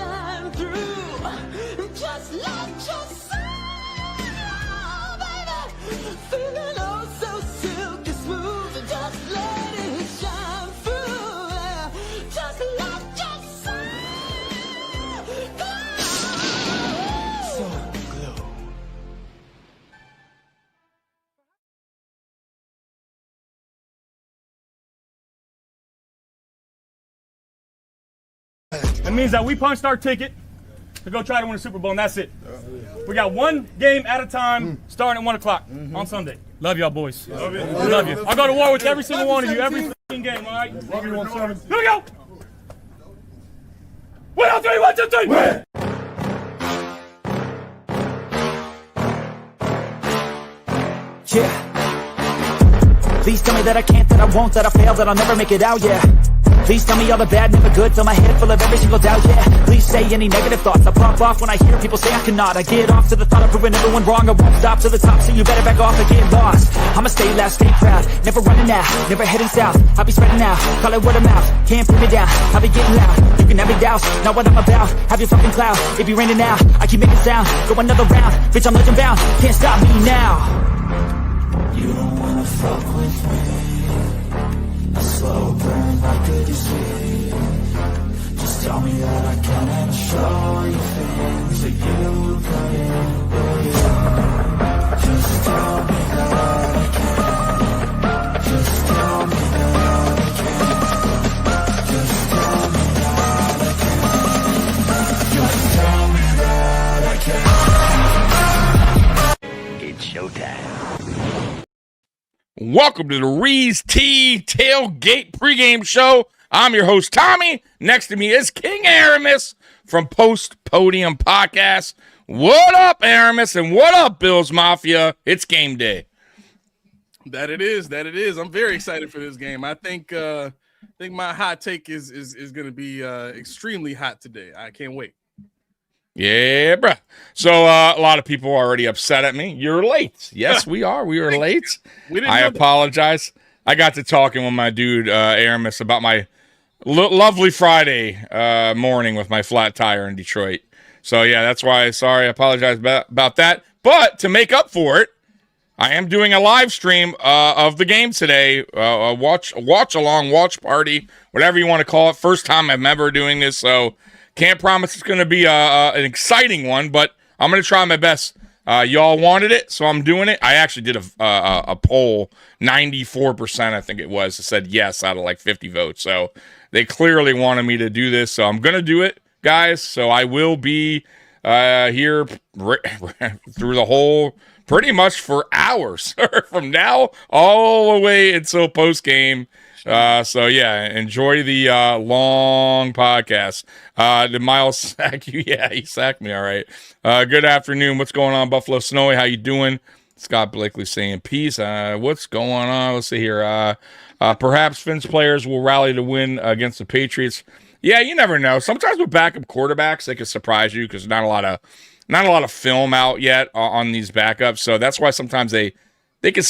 shine through. Just let your soul, baby, feeling oh so silky smooth. Just let it shine through. Just let your soul go. So glow. That means that we punched our ticket to go try to win a Super Bowl, and that's it. We got one game at a time, starting at 1 o'clock on Sunday. Love y'all, boys. Love you. Love you. I'll go to war with every single one of you, every freaking game, all right? Love you, 1-7. Here we go. 1, 2, 3, 1, 2, 3. Win. Yeah. Please tell me that I can't, that I won't, that I fail, that I'll never make it out, yeah. Please tell me all the bad, never good, fill my head full of every single doubt, yeah. Please say any negative thoughts, I pop off when I hear people say I cannot. I get off to the thought of proving everyone wrong, I won't stop to the top, so you better back off and get lost. I'ma stay loud, stay proud, never running out, never heading south. I'll be spreading out, call it word of mouth, can't put me down, I'll be getting loud. You can have me doubts, not what I'm about, have your fucking clout. It be raining now, I keep making sound, go another round, bitch I'm legend bound, can't stop me now. You don't wanna fuck with me, a slow burn like a disease. Just tell me that I can and I'll show you things that you couldn't believe. Just tell me that I can. Just tell me that I can. Just tell me that I can. Just tell me that I can. It's showtime. Welcome to the Ree's Tea Tailgate Pregame Show. I'm your host, Tommy. Next to me is King Aramis from Post Podium Podcast. What up, Aramis? And what up, Bills Mafia? It's game day. That it is. I'm very excited for this game. I think my hot take is going to be extremely hot today. I can't wait. Yeah, bruh. So a lot of people are already upset at me. You're late. Yes, we are. We were late. I apologize. I got to talking with my dude, Aramis, about my lovely Friday morning with my flat tire in Detroit. So, yeah, that's why. Sorry, I apologize about that. But to make up for it, I am doing a live stream of the game today. A watch along, watch party, whatever you want to call it. First time I'm ever doing this, so can't promise it's going to be an exciting one, but I'm going to try my best. Y'all wanted it, so I'm doing it. I actually did a poll, 94%, I think it was, that said yes out of like 50 votes. So they clearly wanted me to do this, so I'm going to do it, guys. So I will be here through the whole, pretty much for hours from now all the way until post game. So yeah, enjoy the long podcast. Did Miles sack you? Yeah, he sacked me. All right. Good afternoon. What's going on, Buffalo Snowy? How you doing? Scott Blakely saying peace. What's going on? Let's see here. Perhaps Finn's players will rally to win against the Patriots. Yeah, you never know. Sometimes with backup quarterbacks, they can surprise you because not a lot of film out yet on these backups. So that's why sometimes they could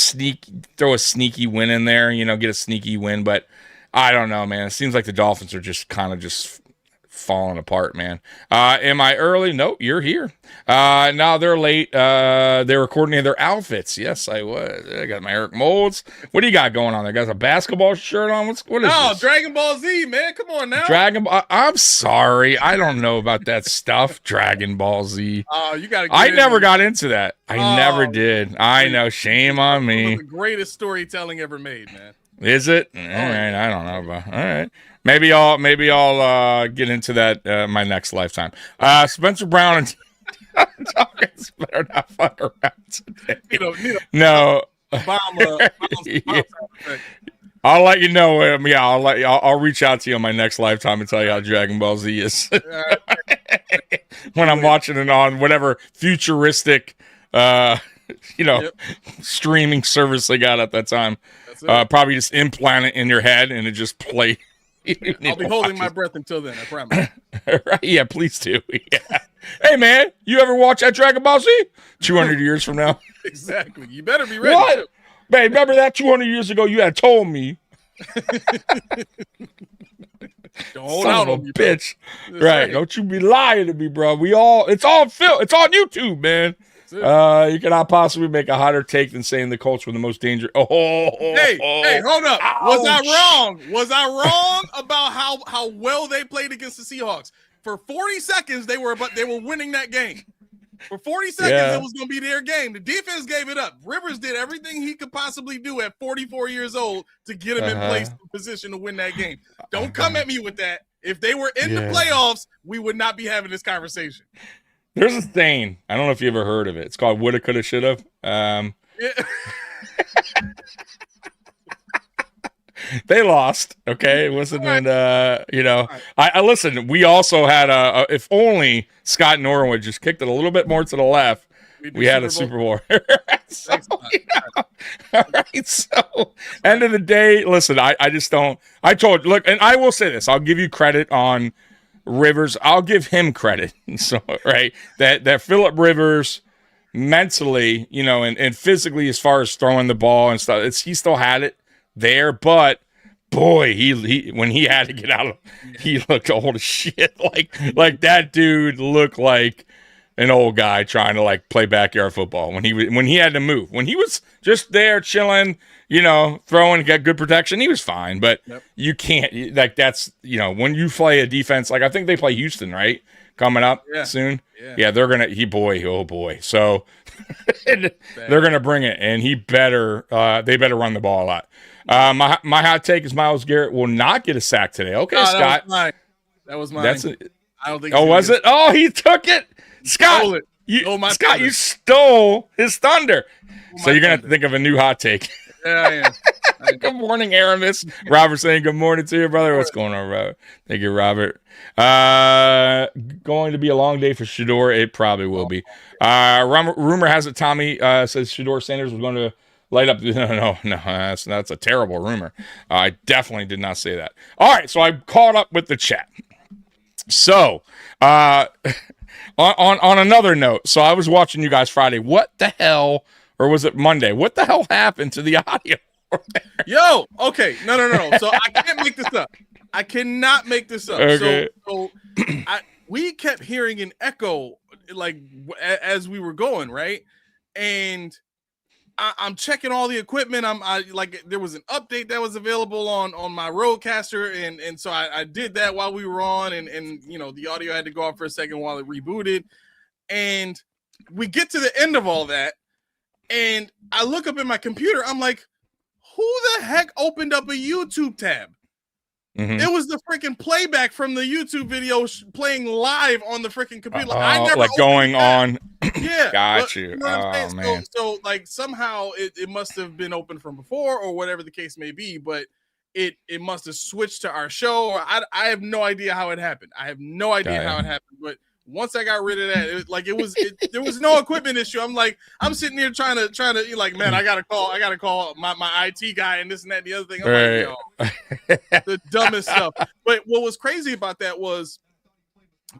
throw a sneaky win in there, get a sneaky win. But I don't know, man. It seems like the Dolphins are just kind of just falling apart, man. Am I early? No, you're here. No, they're late. They were coordinating their outfits. Yes, I was. I got my Eric Molds. What do you got going on there? Guys, a basketball shirt on? What is this? Dragon Ball Z, man. Come on now. Dragon Ball. I'm sorry. I don't know about that stuff. Dragon Ball Z. Oh, you got to. I never got into that. I never did. I know. Shame on me. One of the greatest storytelling ever made, man. Is it? All right. I don't know about. All right. Maybe I'll get into that my next lifetime. Spencer Brown and Dawkins better not fuck around today. No. I'll let you know. I'll reach out to you on my next lifetime and tell you how Dragon Ball Z is when I'm watching it on whatever futuristic, streaming service they got at that time. Probably just implant it in your head and it just play. I'll be holding my breath until then, I promise. Right? Yeah, please do. Yeah. Hey, man, you ever watch that Dragon Ball Z? 200 years from now. Exactly. You better be ready. What? Man, remember that 200 years ago you had told me. Don't hold Son out of a on me, bro. bitch. That's Right. Don't you be lying to me, bro. It's all film. It's on YouTube, man. You cannot possibly make a hotter take than saying the Colts were the most dangerous. Hey, hold up. Ouch. Was I wrong? Was I wrong about how well they played against the Seahawks? For 40 seconds, they were winning that game. For 40 seconds, it was going to be their game. The defense gave it up. Rivers did everything he could possibly do at 44 years old to get him in place, in position to win that game. Don't come at me with that. If they were in the playoffs, we would not be having this conversation. There's a saying. I don't know if you ever heard of it. It's called woulda, coulda, shoulda. They lost. Okay, it wasn't. I listen. We also had if only Scott Norwood just kicked it a little bit more to the left, we had a Super Bowl. So, all right. So, end of the day, listen. I just don't. Look, and I will say this. I'll give you credit on Rivers. I'll give him credit. So, right, that Phillip Rivers mentally, and physically, as far as throwing the ball and stuff, he still had it there, but boy, he when he had to get out of, he looked old as shit. Like that dude looked like an old guy trying to play backyard football when he had to move. When he was just there chilling, throwing, get good protection, he was fine. But you can't that's when you play a defense I think they play Houston coming up soon. Yeah, they're gonna oh boy. So they're gonna bring it, and they better run the ball a lot. My hot take is Myles Garrett will not get a sack today. Okay, Scott. That was mine. I don't think. Oh, was it? Oh, he took it. Scott, Stole it. You stole his thunder. So you're gonna have to think of a new hot take. Yeah, I am. Good morning, Aramis. Robert saying good morning to you, brother. What's going on, Robert? Thank you, Robert. Going to be a long day for Shador. It probably will be. Rumor has it Tommy says Shador Sanders was going to light up. No. That's a terrible rumor. I definitely did not say that. All right, so I caught up with the chat. So, on another note, so I was watching you guys Friday. What the hell, or was it Monday? What the hell happened to the audio? Yo, okay, no. So I can't make this up. I cannot make this up. Okay. So we kept hearing an echo as we were going, right? And I'm checking all the equipment. There was an update that was available on my Rodecaster, and so I did that while we were on, and the audio had to go off for a second while it rebooted, and we get to the end of all that, and I look up in my computer. I'm like, who the heck opened up a YouTube tab? Mm-hmm. It was the freaking playback from the YouTube video playing live on the freaking computer. I never going on. Yeah, got you. Man. So somehow it must have been open from before, or whatever the case may be. But it must have switched to our show. Or I have no idea how it happened. I have no idea how it happened. But once I got rid of that, there was no equipment issue. I'm sitting here trying to man, I gotta call my IT guy and this and that and the other thing. I'm the dumbest stuff. But what was crazy about that was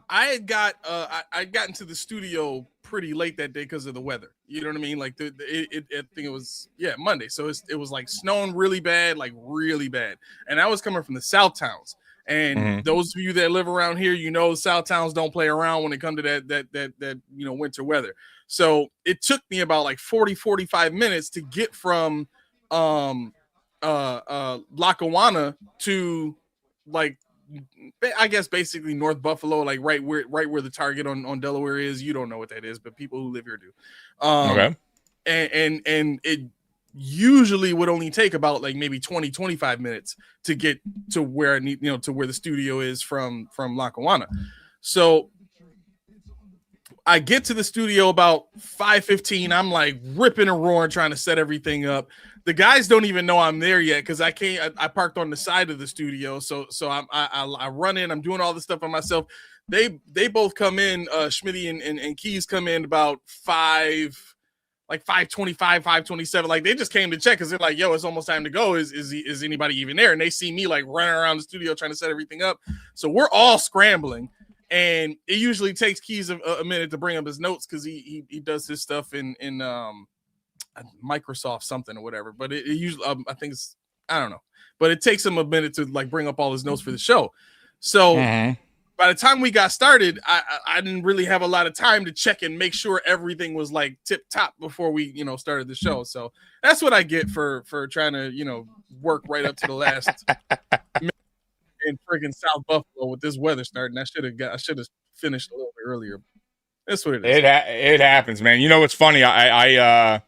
I got into the studio pretty late that day because of the weather. You know what I mean? I think it was Monday. So it was snowing really bad, and I was coming from the South Towns. And those of you that live around here, South Towns don't play around when it comes to that winter weather. So it took me about 45 minutes to get from Lackawanna to I guess basically North Buffalo, right where the Target on Delaware is. You don't know what that is, but people who live here do. Okay. And it usually would only take about maybe 20-25 minutes to get to where I need, to where the studio is from Lackawanna. So I get to the studio about 5:15. I'm ripping and roaring, trying to set everything up. The guys don't even know I'm there yet because I parked on the side of the studio. So I run in. I'm doing all this stuff by myself. They both come in. Schmitty and Keys come in about 5:25, 5:27. They just came to check because they're like, yo, it's almost time to go. Is anybody even there? And they see me running around the studio trying to set everything up. So we're all scrambling. And it usually takes Keys a minute to bring up his notes because he does his stuff in Microsoft something or whatever. But it usually I think it's, I don't know. But it takes him a minute to bring up all his notes for the show. So by the time we got started, I didn't really have a lot of time to check and make sure everything was like tip top before we, started the show. So that's what I get for trying to, work right up to the last minute in friggin' South Buffalo with this weather starting. I should have finished a little bit earlier. That's what it is. It happens, man. You know what's funny? I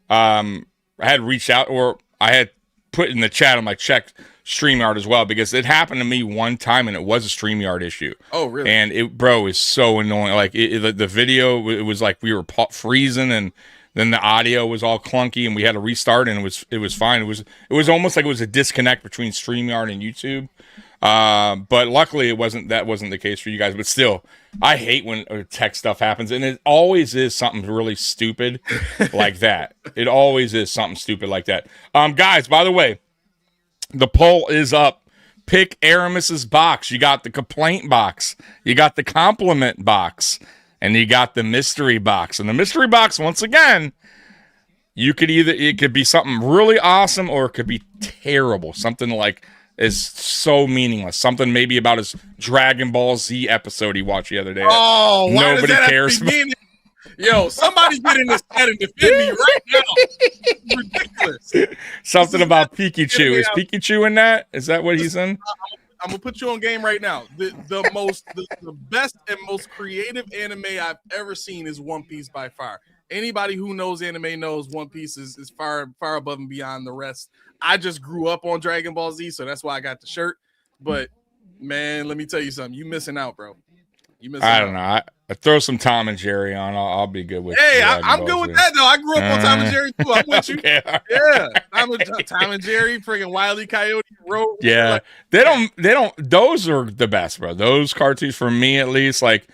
had reached out, or I had put in the chat on my check StreamYard as well, because it happened to me one time and it was a StreamYard issue. Oh, really? And it, bro, is so annoying. Like the video, it was like we were freezing, and then the audio was all clunky, and we had to restart, and it was fine. It was almost like it was a disconnect between StreamYard and YouTube. But luckily that wasn't the case for you guys. But still, I hate when tech stuff happens, and it always is something really stupid like that. It always is something stupid like that. Guys, by the way, the poll is up. Pick Aramis's box. You got the complaint box, you got the compliment box, and you got the mystery box. And the mystery box, once again, it could be something really awesome, or it could be terrible. Something like is so meaningless. Something maybe about his Dragon Ball Z episode he watched the other day. Oh, nobody cares about. Yo, somebody get in this chat and defend me right now. It's ridiculous. Something about Pikachu. Is Pikachu in that? Is that what he's in? I'm gonna put you on game right now. The best and most creative anime I've ever seen is One Piece by far. Anybody who knows anime knows One Piece is far above and beyond the rest. I just grew up on Dragon Ball Z, so that's why I got the shirt. But man, let me tell you something. You missing out, bro. I don't know. I throw some Tom and Jerry on. I'll be good with. Hey, I'm good with that though. I grew up on Tom and Jerry too. I'm with you. Okay, right. Yeah, Tom and Jerry, freaking Wile E. Coyote, Road. Yeah, they don't. Those are the best, bro. Those cartoons, for me at least, like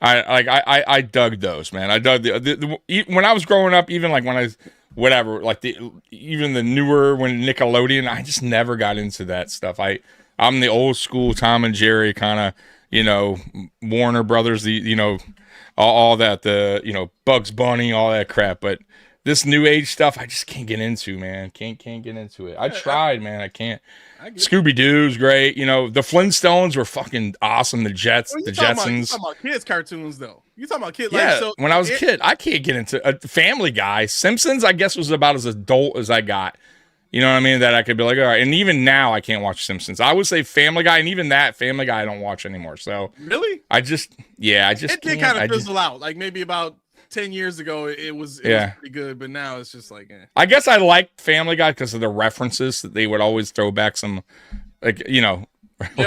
I dug those, man. I dug when I was growing up, even like when I was whatever, like even the newer when Nickelodeon, I just never got into that stuff. I'm the old school Tom and Jerry kind of. Warner Brothers, all that, Bugs Bunny, all that crap. But this new age stuff, I just can't get into, man. Can't get into it. I tried, man. I can't. Scooby Doo's great. The Flintstones were fucking awesome. The Jetsons. You talking about kids cartoons though? You talking about kids? Yeah. When I was a kid, I can't get into Family Guy. Simpsons, I guess, was about as adult as I got. You know what I mean? That I could be like, all right. And even now, I can't watch Simpsons. I would say Family Guy, and even that Family Guy, I don't watch anymore. So really, it did kind of fizzle out. Like maybe about 10 years ago, it was pretty good, but now it's just like. I guess I liked Family Guy because of the references that they would always throw back some,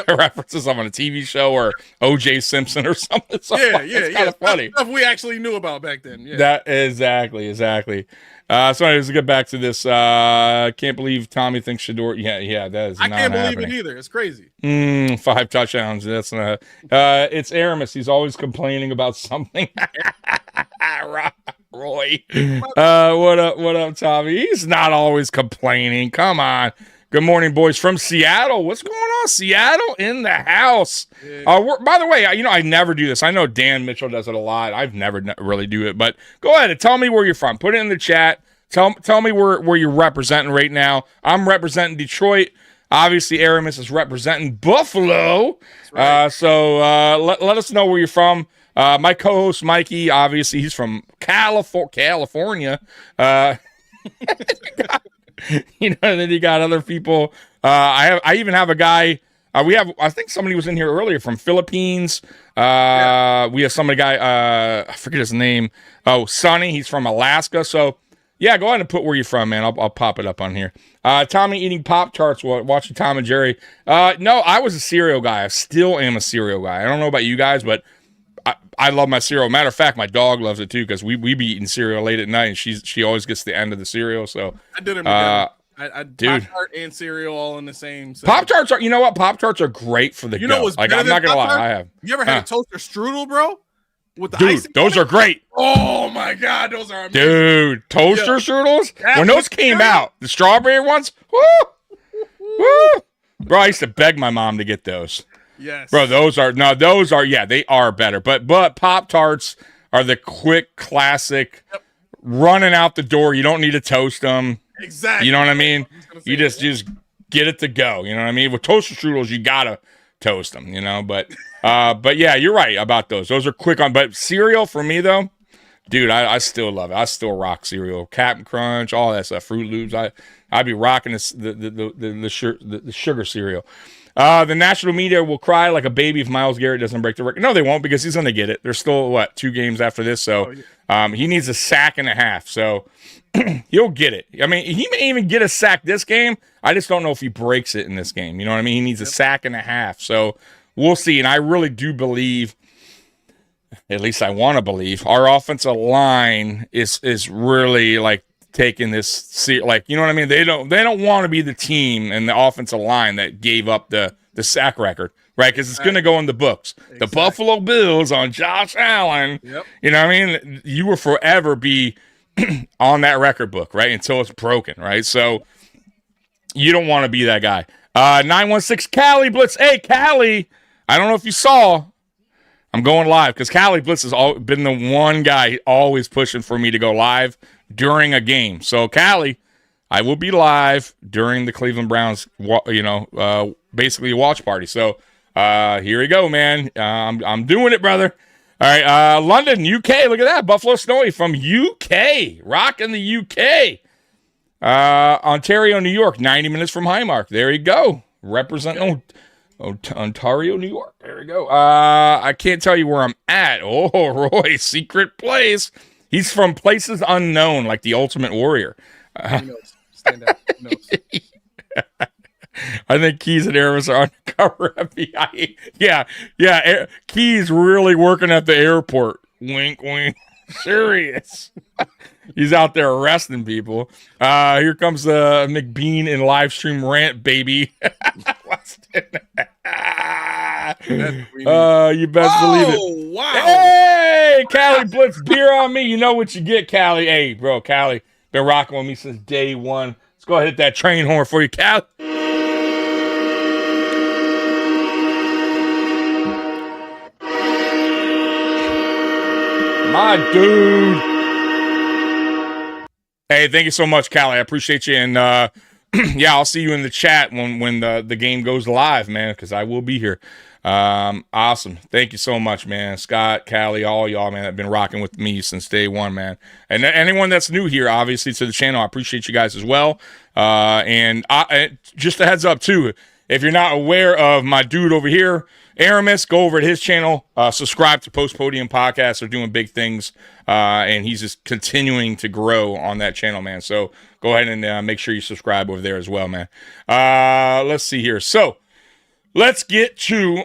references on a TV show or O.J. Simpson or something. So it's kind of funny. Stuff we actually knew about back then. Yeah. That exactly. So anyways, to get back to this, can't believe Tommy thinks Shador. Yeah, that is. I can't believe it either. It's crazy. 5 touchdowns. That's not. It's Aramis. He's always complaining about something. Roy, what up, Tommy? He's not always complaining. Come on. Good morning, boys from Seattle. What's going on? Seattle in the house. Yeah. By the way, I never do this. I know Dan Mitchell does it a lot. I've never really do it, but go ahead and tell me where you're from. Put it in the chat. Tell me where you're representing right now. I'm representing Detroit. Obviously, Aramis is representing Buffalo. Right. So let us know where you're from. My co-host Mikey, obviously, he's from California. And then you got other people. I even have a guy. I think somebody was in here earlier from Philippines. We have somebody I forget his name. Oh, Sonny. He's from Alaska. So yeah, go ahead and put where you're from, man. I'll pop it up on here. Tommy eating Pop-Tarts while watching Tom and Jerry. No, I was a cereal guy. I still am a cereal guy. I don't know about you guys, but I love my cereal. Matter of fact, my dog loves it too because we be eating cereal late at night, and she always gets the end of the cereal. So I did it. I Pop-Tart and cereal all in the same. Pop-Tarts are. You know what? Pop-Tarts are great for the go. Like I'm not gonna lie, I have. You ever had a toaster strudel, bro? With the icing those are great. Oh my god, those are amazing. Dude, toaster strudels. When those came out, the strawberry ones. Woo, woo. Bro, I used to beg my mom to get those. Yes. Bro, those are they are better. But Pop-Tarts are the quick classic running out the door. You don't need to toast them. Exactly. You know what I mean? You just get it to go. You know what I mean? With toaster strudels, you gotta toast them, you know. But yeah, you're right about those. Those are quick on. But cereal for me though, dude, I still love it. I still rock cereal, Captain Crunch, all that stuff, Fruit Loops. I'd be rocking the sugar cereal. The national media will cry like a baby if Myles Garrett doesn't break the record. No, they won't, because he's going to get it. There's still, 2 games after this, so he needs a sack and a half. So he'll get it. I mean, he may even get a sack this game. I just don't know if he breaks it in this game. You know what I mean? He needs a sack and a half. So we'll see. And I really do believe, at least I want to believe, our offensive line is really like taking this, like, you know what I mean? They don't want to be the team and the offensive line that gave up the sack record, right? Because it's going to go in the books. Exactly. The Buffalo Bills on Josh Allen. Yep. You know what I mean? You will forever be on that record book, right? Until it's broken, right? So you don't want to be that guy. 916 Cali Blitz. Hey, Cali, I don't know if you saw. I'm going live because Cali Blitz has been the one guy always pushing for me to go live during a game. So, Cali, I will be live during the Cleveland Browns, basically a watch party. So, here we go, man. I'm doing it, brother. All right, London, UK. Look at that. Buffalo Snowy from UK. Rocking the UK. Ontario, New York. 90 minutes from Highmark. There you go. Representing Ontario, New York. There we go. I can't tell you where I'm at. Oh, Roy, secret place. He's from places unknown, like the Ultimate Warrior. He knows. Stand up. He knows. I think Keys and Aramis are undercover FBI. Yeah. Keys really working at the airport. Wink, wink. Serious. He's out there arresting people. Here comes McBean in live stream rant, baby. You best believe it. Wow. Hey, Cali Blitz, beer on me. You know what you get, Cali. Hey, bro, Cali, been rocking with me since day one. Let's go ahead and hit that train horn for you, Cali. My dude. Hey, thank you so much, Callie. I appreciate you. And yeah, I'll see you in the chat when the game goes live, man, because I will be here. Awesome. Thank you so much, man. Scott, Callie, all y'all, man, have been rocking with me since day one, man. And anyone that's new here, obviously, to the channel, I appreciate you guys as well. And just a heads up, too, if you're not aware of my dude over here, Aramis, go over to his channel, subscribe to Post Podium Podcast. They're doing big things, and he's just continuing to grow on that channel, man. So go ahead and make sure you subscribe over there as well, man. Let's see here. So let's get to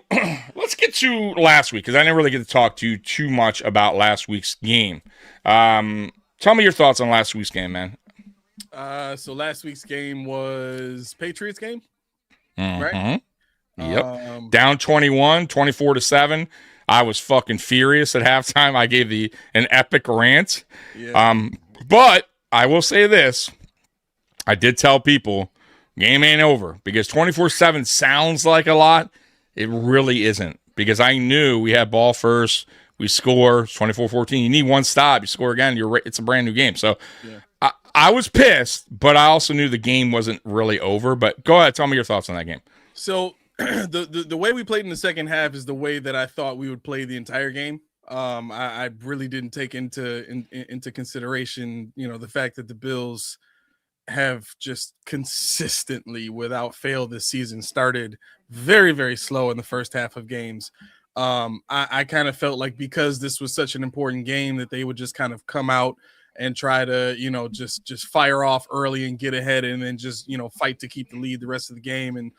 last week, because I didn't really get to talk to you too much about last week's game. Tell me your thoughts on last week's game, man. So last week's game was Patriots game, Mm-hmm. right? Yep. Down 21, 24-7. I was fucking furious at halftime. I gave an epic rant. Yeah. But I will say this. I did tell people, game ain't over, because 24-7 sounds like a lot. It really isn't, because I knew we had ball first. We score 24-14. You need one stop. You score again. It's a brand new game. So yeah. I was pissed, but I also knew the game wasn't really over. But go ahead. Tell me your thoughts on that game. So the way we played in the second half is the way that I thought we would play the entire game. I really didn't take into consideration, the fact that the Bills have just consistently, without fail, this season started very, very slow in the first half of games. I kind of felt like, because this was such an important game, that they would just kind of come out and try to, just fire off early and get ahead, and then just, fight to keep the lead the rest of the game, and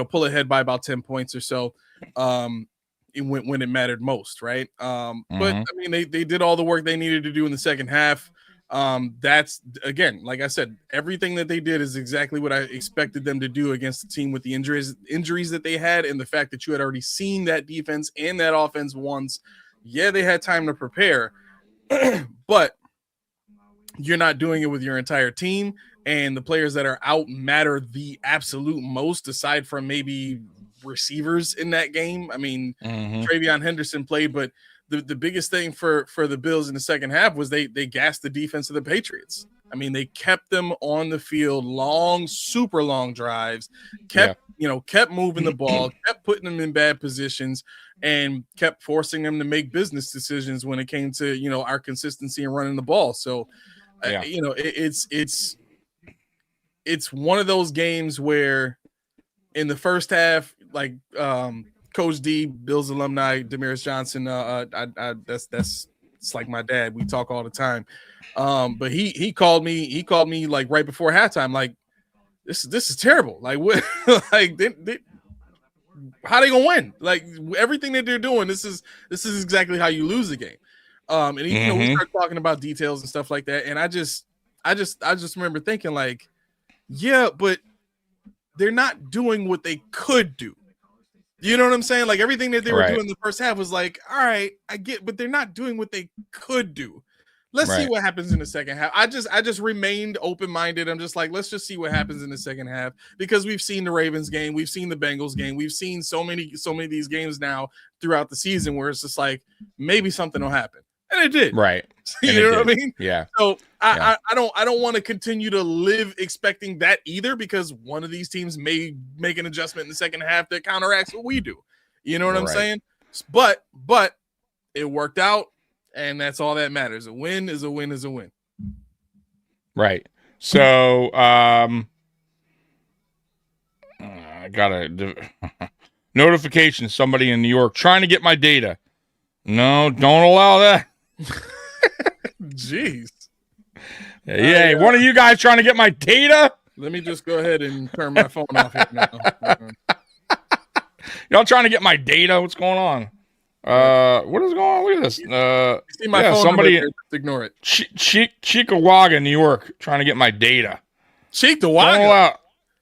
pull ahead by about 10 points or so when it mattered most, right? But I mean, they did all the work they needed to do in the second half. That's, again, like I said, everything that they did is exactly what I expected them to do against the team with the injuries that they had, and the fact that you had already seen that defense and that offense once. Yeah, they had time to prepare, but you're not doing it with your entire team. And the players that are out matter the absolute most, aside from maybe receivers in that game. I mean, Travion Henderson played, but the biggest thing for the Bills in the second half was they gassed the defense of the Patriots. I mean, they kept them on the field, super long drives, kept kept moving the ball, kept putting them in bad positions, and kept forcing them to make business decisions when it came to, our consistency in running the ball. So, it's one of those games where in the first half, like Coach D, Bills alumni, Damaris Johnson, that's it's like my dad. We talk all the time. But he called me like right before halftime, like this is terrible. Like what? Like how they gonna win? Like everything that they're doing, this is exactly how you lose the game. And we start talking about details and stuff like that, and I just remember thinking like, yeah, but they're not doing what they could do. You know what I'm saying? Like everything that they were doing in the first half was like, all right, I get, but they're not doing what they could do. Let's see what happens in the second half. I just remained open-minded. I'm just like, let's just see what happens in the second half, because we've seen the Ravens game, we've seen the Bengals game, we've seen so many of these games now throughout the season where it's just like maybe something will happen. And it did. Right. You know what I mean? Yeah. So I don't want to continue to live expecting that either, because one of these teams may make an adjustment in the second half that counteracts what we do. You know what I'm saying? But it worked out, and that's all that matters. A win is a win is a win. Right. So I got a notification, somebody in New York trying to get my data. No, don't allow that. Jeez. Yeah, one of you guys trying to get my data? Let me just go ahead and turn my phone off here now. Y'all trying to get my data? What's going on? What is going on? Look at this. You see my phone somebody number, just ignore it. Chickawaga, New York, trying to get my data. Chickawaga?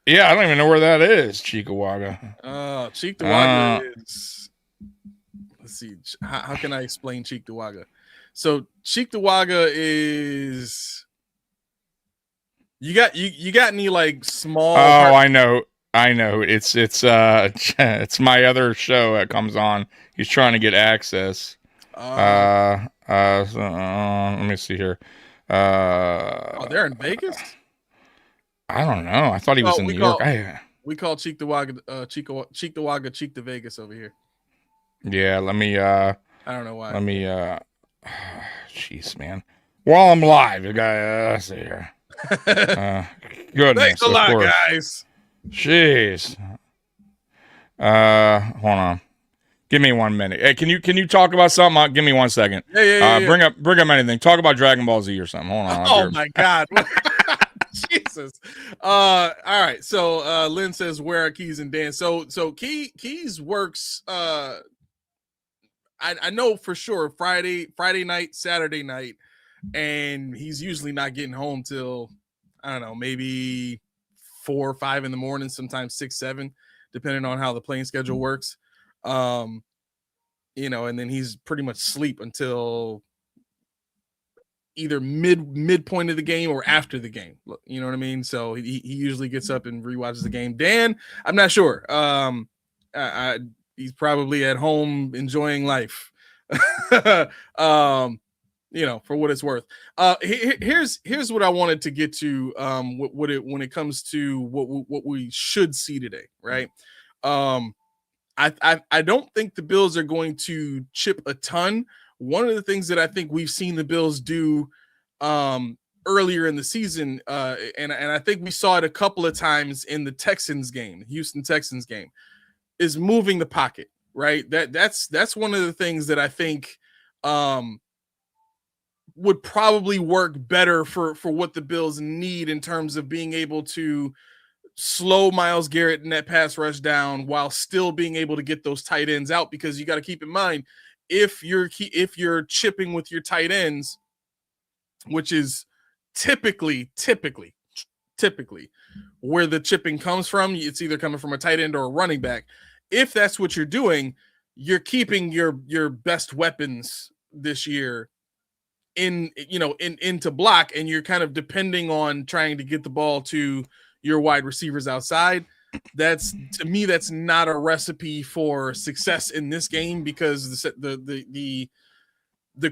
Yeah, I don't even know where that is. Chickawaga. Chickawaga is. Let's see. How can I explain Chickawaga? So Chickawaga is. You got any like small? Oh, I know. It's it's my other show that comes on. He's trying to get access. Let me see here. They're in Vegas? I don't know. I thought he was in New York. We call Chickawaga Cheek to Vegas over here. Yeah, let me I don't know why. Let me jeez, man. While I'm live, you guys see here. Goodness. Thanks a lot, guys. Jeez. Hold on. Give me 1 minute. Hey, can you talk about something? Give me 1 second. Yeah. Bring up anything. Talk about Dragon Ball Z or something. Hold on. Oh my God. Jesus. All right. So Lynn says, where are Keys and Dan? So Keys works I know for sure Friday night, Saturday night, and he's usually not getting home till I don't know, maybe 4 or 5 in the morning, sometimes 6, 7, depending on how the playing schedule works. And then he's pretty much sleep until either midpoint of the game or after the game. You know what I mean? So he usually gets up and rewatches the game. Dan, I'm not sure. He's probably at home enjoying life. For what it's worth. Here's what I wanted to get to when it comes to what we should see today, right? I don't think the Bills are going to chip a ton. One of the things that I think we've seen the Bills do earlier in the season, and I think we saw it a couple of times in the Houston Texans game, is moving the pocket, right? That's one of the things that I think would probably work better for what the Bills need in terms of being able to slow Myles Garrett and that pass rush down while still being able to get those tight ends out, because you got to keep in mind, if you're chipping with your tight ends, which is typically where the chipping comes from, it's either coming from a tight end or a running back. If that's what you're doing, you're keeping your best weapons this year into block, and you're kind of depending on trying to get the ball to your wide receivers outside. To me, that's not a recipe for success in this game, because the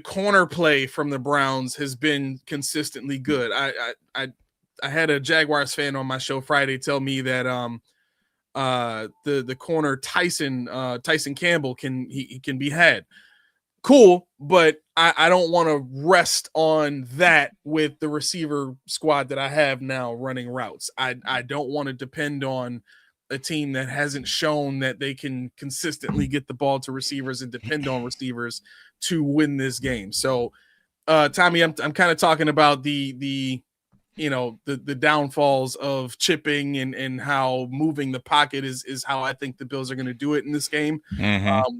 corner play from the Browns has been consistently good. I had a Jaguars fan on my show Friday tell me that the corner Tyson Campbell can be had. Cool, but I don't want to rest on that with the receiver squad that I have now running routes. I don't want to depend on a team that hasn't shown that they can consistently get the ball to receivers and depend on receivers to win this game. So, Tommy, I'm kind of talking about the downfalls of chipping and how moving the pocket is how I think the Bills are going to do it in this game.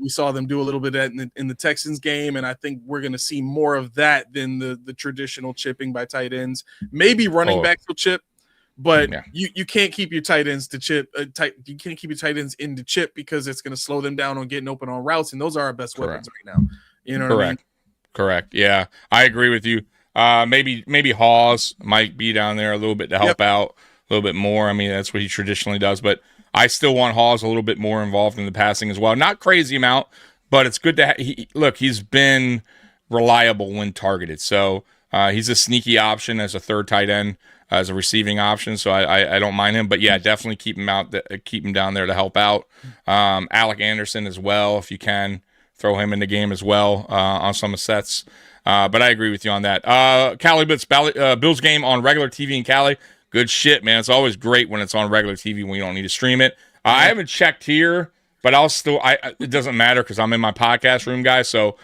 We saw them do a little bit of that in the Texans game, and I think we're going to see more of that than the traditional chipping by tight ends. Maybe running backs will chip, but you can't keep your tight ends to chip. You can't keep your tight ends in the chip because it's going to slow them down on getting open on routes, and those are our best weapons right now. You know what I mean? Correct. Yeah, I agree with you. Maybe Hawes might be down there a little bit to help out a little bit more. I mean, that's what he traditionally does, but I still want Hawes a little bit more involved in the passing as well. Not crazy amount, but it's good to look. He's been reliable when targeted, so he's a sneaky option as a third tight end, as a receiving option. So I don't mind him, but yeah, definitely keep him down there to help out. Alec Anderson as well, if you can throw him in the game as well on some sets. But I agree with you on that. Cali Blitz, Bills game on regular TV in Cali. Good shit, man. It's always great when it's on regular TV when you don't need to stream it. I haven't checked here, but it doesn't matter because I'm in my podcast room, guys. So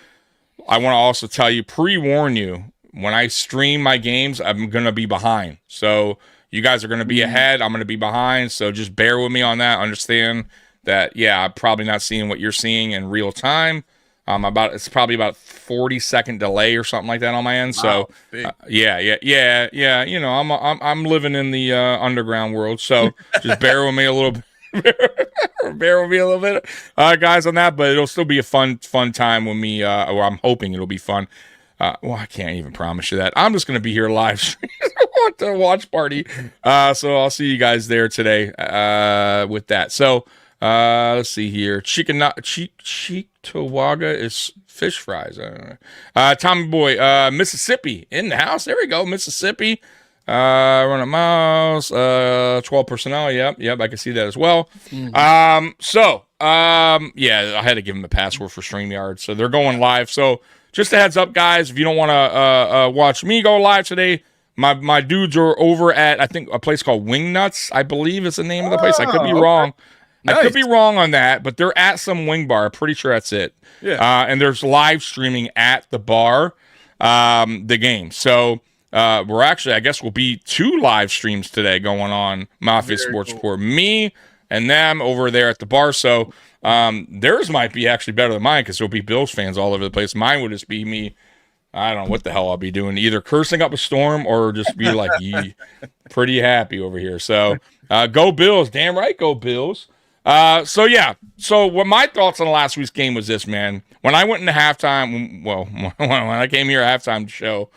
I want to also tell you, pre-warn you, when I stream my games, I'm going to be behind. So you guys are going to be ahead. I'm going to be behind. So just bear with me on that. Understand that, I'm probably not seeing what you're seeing in real time. It's probably about 40-second delay or something like that on my end. So, yeah. You know, I'm living in the underground world, so just bear with me a little bit. Bear with me a little bit, guys, on that. But it'll still be a fun time with me. Or I'm hoping it'll be fun. Well, I can't even promise you that. I'm just going to be here live streaming the watch party. So I'll see you guys there today with that. So. Let's see here. Cheektowaga is fish fries. Tommy Boy, Mississippi in the house. There we go, Mississippi. Run a mouse. 12 personnel. Yep. I can see that as well. I had to give him a password for StreamYard, so they're going live. So just a heads up, guys. If you don't want to watch me go live today, my dudes are over at I think a place called Wing Nuts. I believe is the name of the place. I could be wrong. Nice. I could be wrong on that, but they're at some wing bar. Pretty sure that's it. Yeah. And there's live streaming at the bar, the game. So we're actually, I guess, will be 2 live streams today going on Mafia Sports Report. Me and them over there at the bar. So theirs might be actually better than mine because there'll be Bills fans all over the place. Mine would just be me. I don't know what the hell I'll be doing. Either cursing up a storm or just be like, pretty happy over here. So go Bills. Damn right, go Bills. So what my thoughts on last week's game was this, man. When I went into halftime, when I came here at halftime show,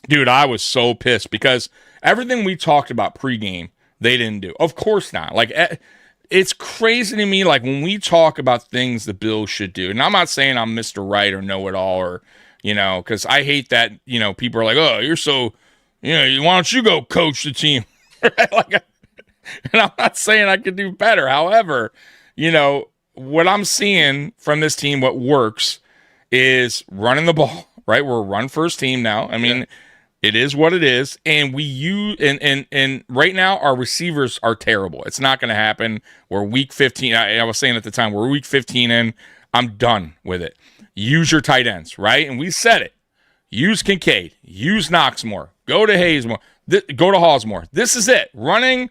dude, I was so pissed because everything we talked about pregame, they didn't do. Of course not. Like, it's crazy to me, like, when we talk about things the Bills should do, and I'm not saying I'm Mr. Right or know-it-all or, you know, because I hate that, you know, people are like, oh, you're so, you know, why don't you go coach the team? Like, and I'm not saying I could do better. However, you know, what I'm seeing from this team, what works is running the ball, right? We're a run-first team now. I mean, it is what it is. And we use and right now our receivers are terrible. It's not going to happen. We're week 15. I was saying at the time, we're week 15 in. I'm done with it. Use your tight ends, right? And we said it. Use Kincaid. Use Knox more. Go to Hayes more. Go to Hawes more. This is it. Running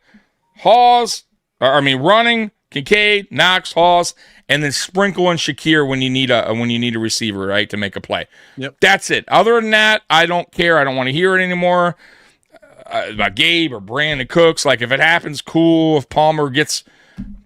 Kincaid, Knox, Hawes, and then sprinkle in Shakir when you need a receiver, right, to make a play. Yep. That's it. Other than that, I don't care. I don't want to hear it anymore. About Gabe or Brandon Cooks, like if it happens, cool. If Palmer gets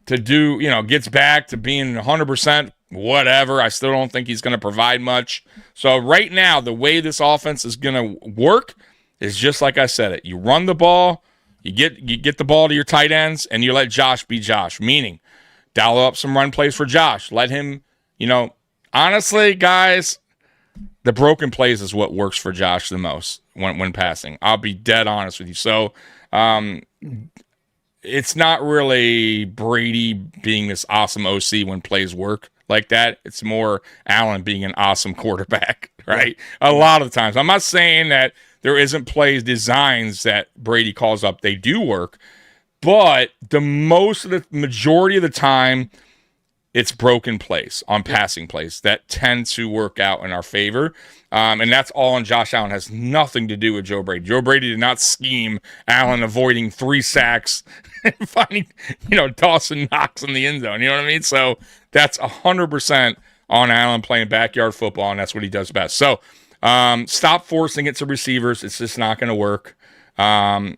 back to being 100%, whatever. I still don't think he's going to provide much. So right now, the way this offense is going to work is just like I said it. You run the ball. You get the ball to your tight ends, and you let Josh be Josh, meaning dial up some run plays for Josh. Let him, honestly, guys, the broken plays is what works for Josh the most when passing. I'll be dead honest with you. So it's not really Brady being this awesome OC when plays work like that. It's more Allen being an awesome quarterback, right? A lot of the times. I'm not saying that there isn't plays designs that Brady calls up. They do work, but the majority of the time, it's broken plays on passing plays that tend to work out in our favor. And that's all on Josh Allen. It has nothing to do with Joe Brady. Joe Brady did not scheme Allen avoiding 3 sacks and finding, Dawson Knox in the end zone. You know what I mean? So that's 100% on Allen playing backyard football, and that's what he does best. So stop forcing it to receivers. It's just not going to work. I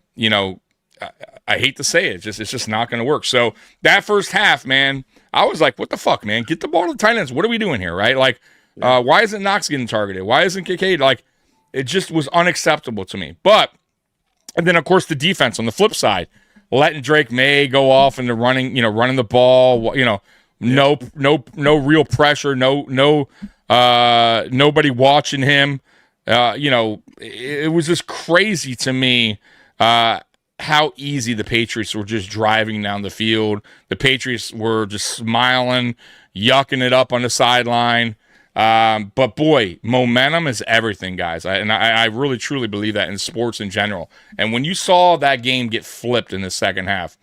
hate to say it. It's just not going to work. So that first half, man, I was like, what the fuck, man? Get the ball to the tight ends. What are we doing here, right? Like, why isn't Knox getting targeted? Why isn't Kincaid? Like, it just was unacceptable to me. And then, of course, the defense on the flip side, letting Drake May go off into running the ball, no real pressure, nobody watching him. It was just crazy to me how easy the Patriots were just driving down the field. The Patriots were just smiling, yucking it up on the sideline. But boy, momentum is everything, guys. I really, truly believe that in sports in general. And when you saw that game get flipped in the second half,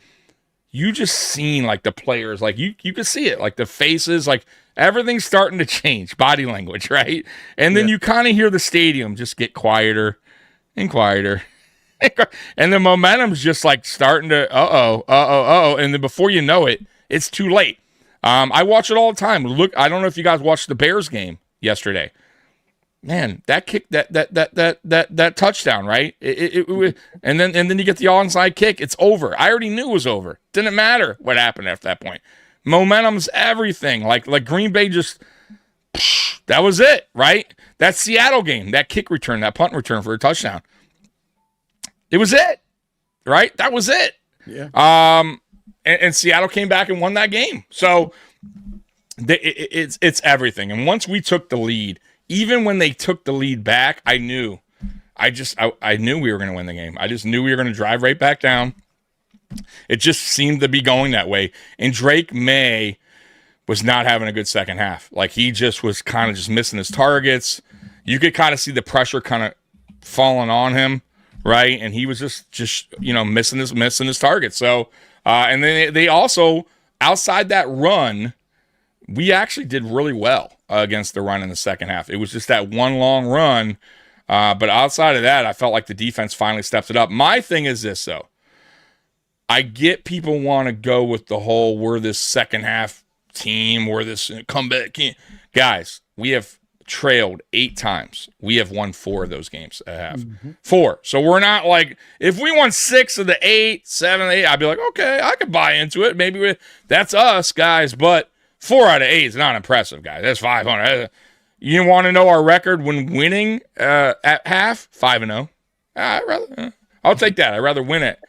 you just seen like the players, like you could see it, like the faces, like everything's starting to change, body language, right? And then you kind of hear the stadium just get quieter and quieter. And the momentum's just like starting to, and then before you know it, it's too late. I watch it all the time. Look, I don't know if you guys watched the Bears game yesterday. Man, that kick, that touchdown, right? And then you get the onside kick. It's over. I already knew it was over. Didn't matter what happened after that point. Momentum's everything. Like Green Bay just, that was it, right? That Seattle game, that kick return, that punt return for a touchdown. It was it, right? That was it. Yeah. And Seattle came back and won that game. So it's everything. And once we took the lead, even when they took the lead back, I knew. I knew we were going to win the game. I just knew we were going to drive right back down. It just seemed to be going that way. And Drake May was not having a good second half. Like, he just was kind of just missing his targets. You could kind of see the pressure kind of falling on him, right? And he was just missing his targets. So, and then they also, outside that run, we actually did really well against the run in the second half. It was just that one long run. But outside of that, I felt like the defense finally stepped it up. My thing is this, though. I get people want to go with the whole, we're this second half team, we're this comeback team. Guys, we have trailed 8 times. We have won 4 of those games at half. 4. So we're not like, if we won 6 of the 8, 7 of the 8, I'd be like, okay, I could buy into it. Maybe that's us, guys. But 4 out of 8 is not impressive, guys. That's 500. You want to know our record when winning at half? 5-0. I'll take that. I'd rather win it.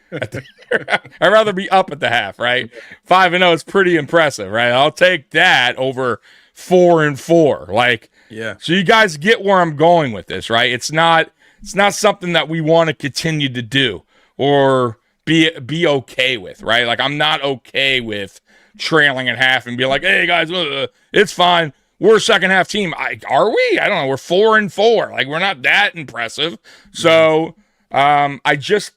I'd rather be up at the half, right? 5-0 is pretty impressive, right? I'll take that over 4-4. Like, yeah. So you guys get where I'm going with this, right? It's not something that we want to continue to do or be okay with, right? Like, I'm not okay with trailing at half and be like, hey guys, it's fine. We're a second half team. Are we? I don't know. We're 4-4. Like, we're not that impressive. So this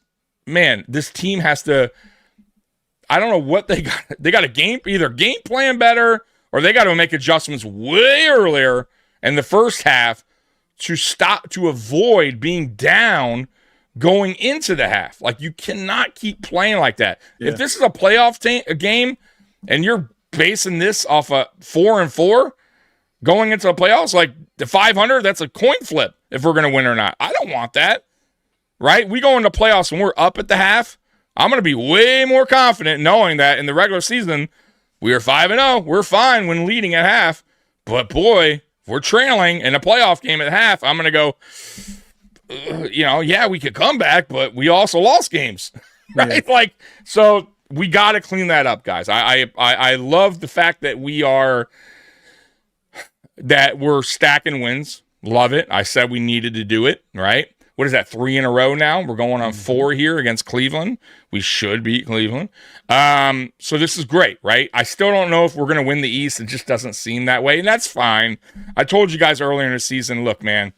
team has to, I don't know what they got. They got to either game plan better, or they got to make adjustments way earlier in the first half to avoid being down going into the half. Like, you cannot keep playing like that. Yeah. If this is a playoff game and you're basing this off a 4-4 going into the playoffs, like the 500, that's a coin flip if we're going to win or not. I don't want that. Right? We go into playoffs and we're up at the half. I'm going to be way more confident knowing that in the regular season, we are 5-0. We're fine when leading at half. But boy, if we're trailing in a playoff game at half, I'm going to go, we could come back, but we also lost games. Right? Yeah. Like, so we got to clean that up, guys. I love the fact that we're stacking wins. Love it. I said we needed to do it, right? what is that, 3 in a row now? We're going on 4 here against Cleveland. We should beat Cleveland. So this is great, right? I still don't know if we're going to win the East. It just doesn't seem that way, and that's fine. I told you guys earlier in the season, look, man,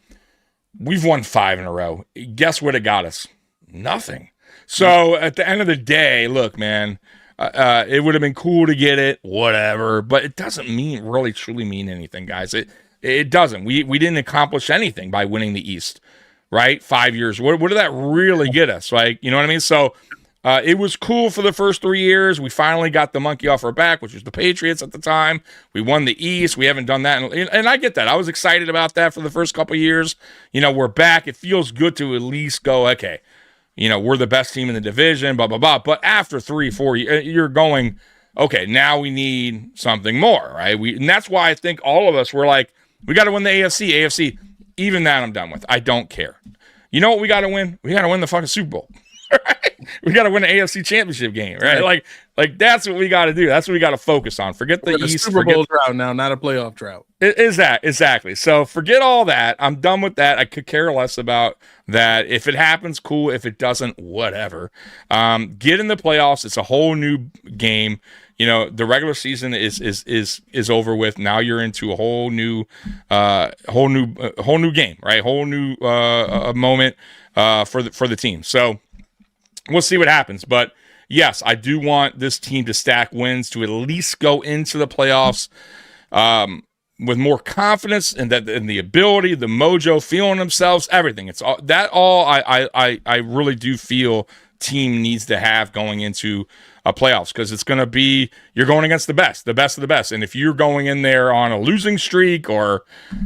we've won 5 in a row. Guess what it got us? Nothing. So at the end of the day, look, man, it would have been cool to get it, whatever, but it doesn't really truly mean anything, guys. It doesn't. We didn't accomplish anything by winning the East, right? 5 years. What did that really get us? Like, you know what I mean? So it was cool for the first 3 years. We finally got the monkey off our back, which was the Patriots at the time. We won the East. We haven't done that. And I get that. I was excited about that for the first couple of years. You know, we're back. It feels good to at least go, okay, you know, we're the best team in the division, blah, blah, blah. But after 3-4 years, you're going, okay, now we need something more, right? And that's why I think all of us were like, we got to win the AFC. Even that I'm done with. I don't care. You know what we got to win? We got to win the fucking Super Bowl. Right? We got to win the AFC Championship game, right? Like that's what we got to do. That's what we got to focus on. Forget the East. Super Bowl drought now, not a playoff drought. Is that exactly? So forget all that. I'm done with that. I could care less about that. If it happens, cool. If it doesn't, whatever. Get in the playoffs. It's a whole new game. You know, the regular season is over with. Now you're into a whole new game, right? Whole new moment for the team. So we'll see what happens. But yes, I do want this team to stack wins to at least go into the playoffs with more confidence and the ability, the mojo, feeling themselves, everything. It's all that. I really do feel team needs to have going into playoffs, because it's going to be, you're going against the best of the best. And if you're going in there on a losing streak or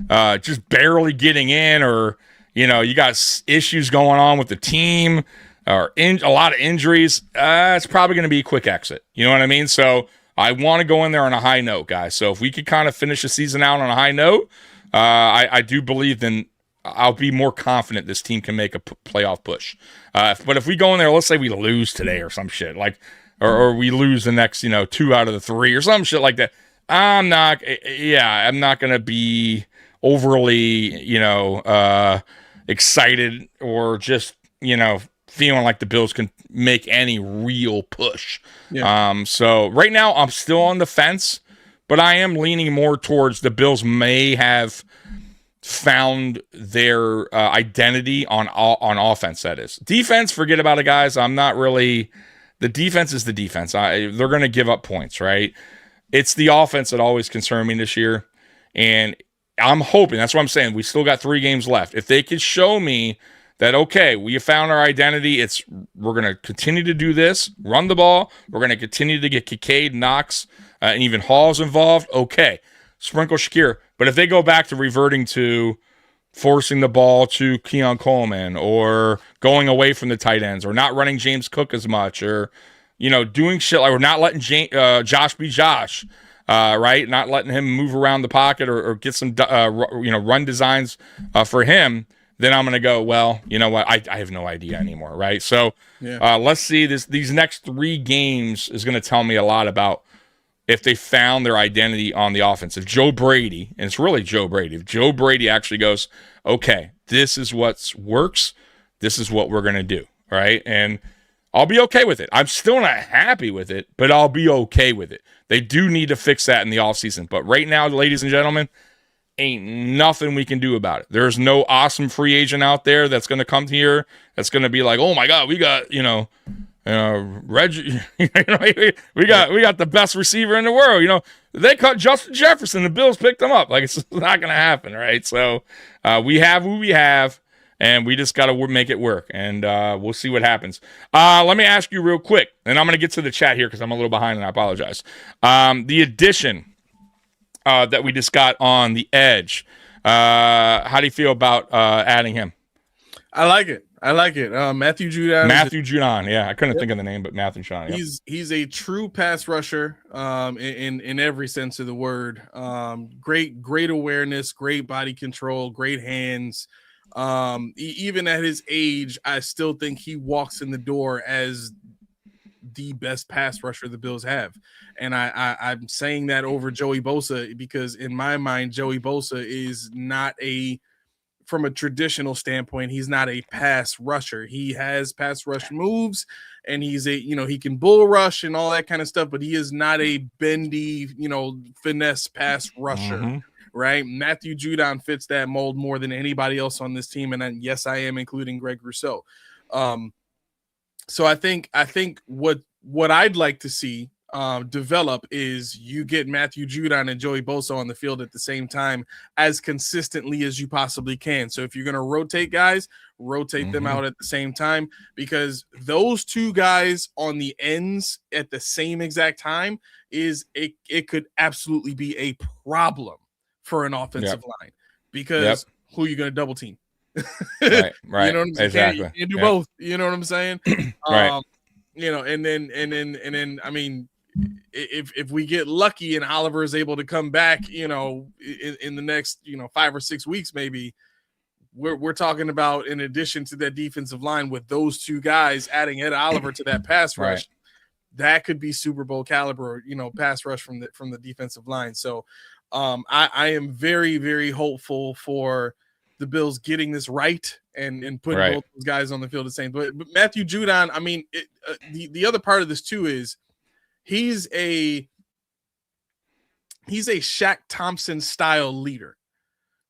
just barely getting in, or, you know, you got issues going on with the team or a lot of injuries, it's probably going to be a quick exit. You know what I mean? So I want to go in there on a high note, guys. So if we could kind of finish the season out on a high note, I do believe then I'll be more confident this team can make a playoff push. But if we go in there, let's say we lose today or some shit, like, or we lose the next, 2 out of the 3 or some shit like that, I'm not going to be overly, excited or just, feeling like the Bills can make any real push. Yeah. So right now I'm still on the fence, but I am leaning more towards the Bills may have found their identity on offense. That is defense. Forget about it, guys. I'm not really. The defense is the defense. They're going to give up points, right? It's the offense that always concerned me this year, and I'm hoping. That's what I'm saying. We still got 3 games left. If they could show me that, okay, we have found our identity. We're going to continue to do this, run the ball. We're going to continue to get Kincaid, Knox, and even Hall's involved. Okay, sprinkle Shakir. But if they go back to reverting to forcing the ball to Keon Coleman, or going away from the tight ends, or not running James Cook as much, or, doing shit like we're not letting Josh be Josh, right? Not letting him move around the pocket or get some, run designs for him, then I'm going to go, well, you know what? I have no idea anymore, right? So let's see. These next 3 games is going to tell me a lot about if they found their identity on the offense. If Joe Brady, and it's really Joe Brady, if Joe Brady actually goes, okay, this is what works, this is what we're going to do, right? And I'll be okay with it. I'm still not happy with it, but I'll be okay with it. They do need to fix that in the offseason. But right now, ladies and gentlemen, ain't nothing we can do about it. There's no awesome free agent out there that's going to come here that's going to be like, oh my God, we got, Reggie, we got the best receiver in the world. They cut Justin Jefferson. The Bills picked him up. Like, it's not going to happen, right? So we have who we have, and we just got to make it work. And we'll see what happens. Let me ask you real quick, and I'm going to get to the chat here because I'm a little behind, and I apologize. The addition that we just got on the edge. How do you feel about adding him? I like it. Matthew Judon. Matthew Judon. Yeah, I couldn't think of the name, but Matthew Judon. Yeah. He's a true pass rusher in every sense of the word. Great awareness, great body control, great hands. Even at his age, I still think he walks in the door as the best pass rusher the Bills have. And I'm saying that over Joey Bosa because in my mind, Joey Bosa is not a from a traditional standpoint, he's not a pass rusher. He has pass rush moves, and he's he can bull rush and all that kind of stuff, but he is not a bendy, finesse pass rusher, right? Matthew Judon fits that mold more than anybody else on this team, and then, yes, I am including Greg Rousseau. So I think what I'd like to see develop is you get Matthew Judon and Joey Bosa on the field at the same time as consistently as you possibly can. So if you're going to rotate guys, rotate them out at the same time, because those two guys on the ends at the same exact time it could absolutely be a problem for an offensive line, because who are you going to double team? Right. You know what I'm saying? Exactly. You do both. You know what I'm saying? Right. And then I mean, if we get lucky and Oliver is able to come back, in the next 5 or 6 weeks, maybe we're talking about, in addition to that defensive line with those two guys, adding Ed Oliver to that pass rush, that could be Super Bowl caliber, pass rush from the defensive line. So I am very, very hopeful for the Bills getting this right and putting both those guys on the field the same. But Matthew Judon, I mean, the other part of this too is he's a Shaq Thompson style leader,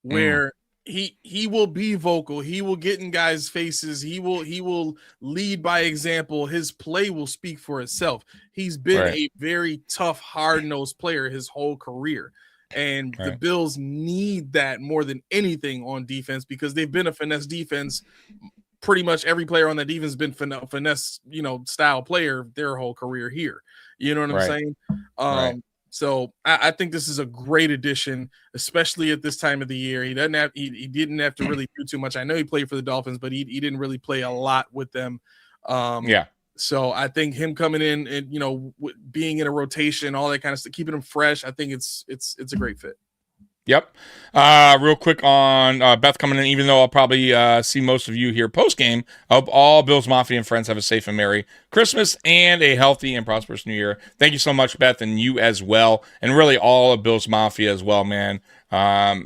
where he will be vocal, he will get in guys' faces, he will lead by example. His play will speak for itself. He's been a very tough, hard-nosed player his whole career. And the Bills need that more than anything on defense, because they've been a finesse defense. Pretty much every player on that defense has been finesse, style player their whole career here. You know what I'm saying? So I think this is a great addition, especially at this time of the year. He didn't have to really do too much. I know he played for the Dolphins, but he didn't really play a lot with them. So I think him coming in and, being in a rotation, all that kind of stuff, keeping him fresh, I think it's a great fit. Yep. Real quick on Beth coming in, even though I'll probably see most of you here post-game, I hope all Bills Mafia and friends have a safe and merry Christmas and a healthy and prosperous New Year. Thank you so much, Beth, and you as well, and really all of Bills Mafia as well, man.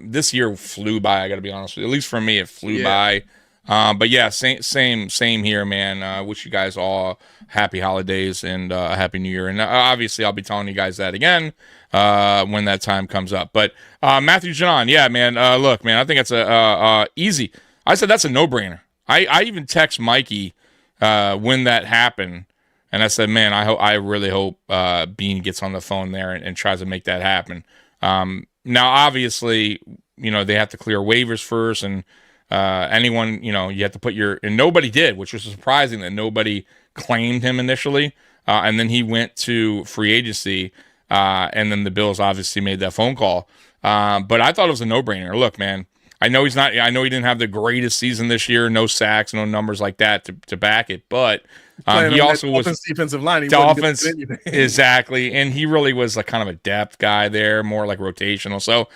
This year flew by, I got to be honest with you. At least for me, it flew by. But yeah, same here, man. Wish you guys all happy holidays and a happy New Year. And obviously, I'll be telling you guys that again when that time comes up. But Matthew Judon, yeah, man. Look, man, I think it's a easy. I said that's a no-brainer. I even text Mikey when that happened, and I said, man, I really hope Bean gets on the phone there and tries to make that happen. Now, obviously, they have to clear waivers first, and anyone, you have to put and nobody did, which was surprising that nobody claimed him initially. And then he went to free agency, and then the Bills obviously made that phone call. But I thought it was a no-brainer. Look, man, I know he didn't have the greatest season this year, no sacks, no numbers like that to back it, but he also was defensive line. The offense, exactly, and he really was like kind of a depth guy there, more like rotational. So,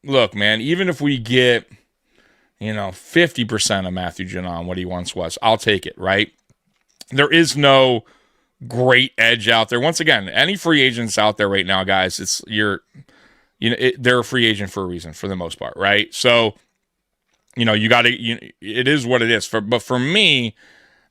look, man, even if we get 50% of Matthew Judon, what he once was, I'll take it, right? There is no great edge out there. Once again, any free agents out there right now, guys, they're a free agent for a reason, for the most part, right? So, you got to, it is what it is. But for me,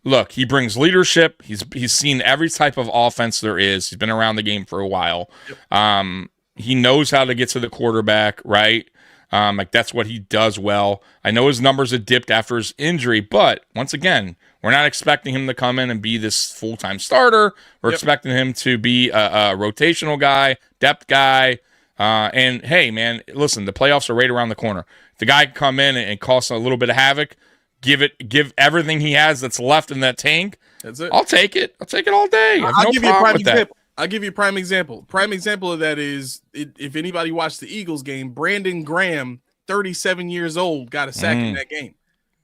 look, he brings leadership. He's seen every type of offense there is. He's been around the game for a while. Yep. He knows how to get to the quarterback, right? That's what he does well. I know his numbers have dipped after his injury, but once again, we're not expecting him to come in and be this full-time starter. We're expecting him to be a rotational guy, depth guy. And hey, man, listen, the playoffs are right around the corner. If the guy can come in and cause a little bit of havoc, give everything he has that's left in that tank. That's it. I'll take it. I'll take it all day. I'll give you a prime example. I'll give you a prime example. Prime example of that is, if anybody watched the Eagles game, Brandon Graham, 37 years old, got a sack in that game.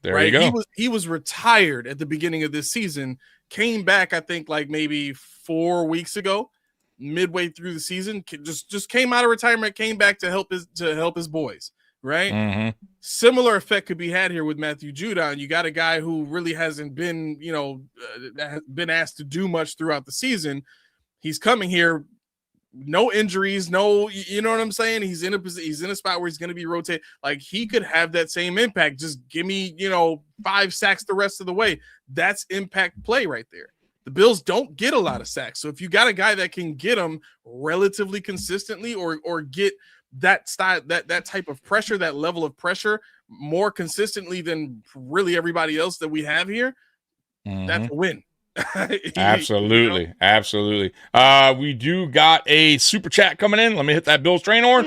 There you go. He was retired at the beginning of this season, came back, I think, like maybe 4 weeks ago, midway through the season, just came out of retirement, came back to help his boys, right? Similar effect could be had here with Matthew Judon. You got a guy who really hasn't been, been asked to do much throughout the season. He's coming here, no injuries, no, you know what I'm saying? He's in a spot where he's going to be rotated. Like he could have that same impact. Just give me, 5 sacks the rest of the way. That's impact play right there. The Bills don't get a lot of sacks. So if you got a guy that can get them relatively consistently or get that style, that type of pressure, that level of pressure more consistently than really everybody else that we have here, that's a win. Absolutely. Absolutely. We do got a super chat coming in. Let me hit that Bills train horn.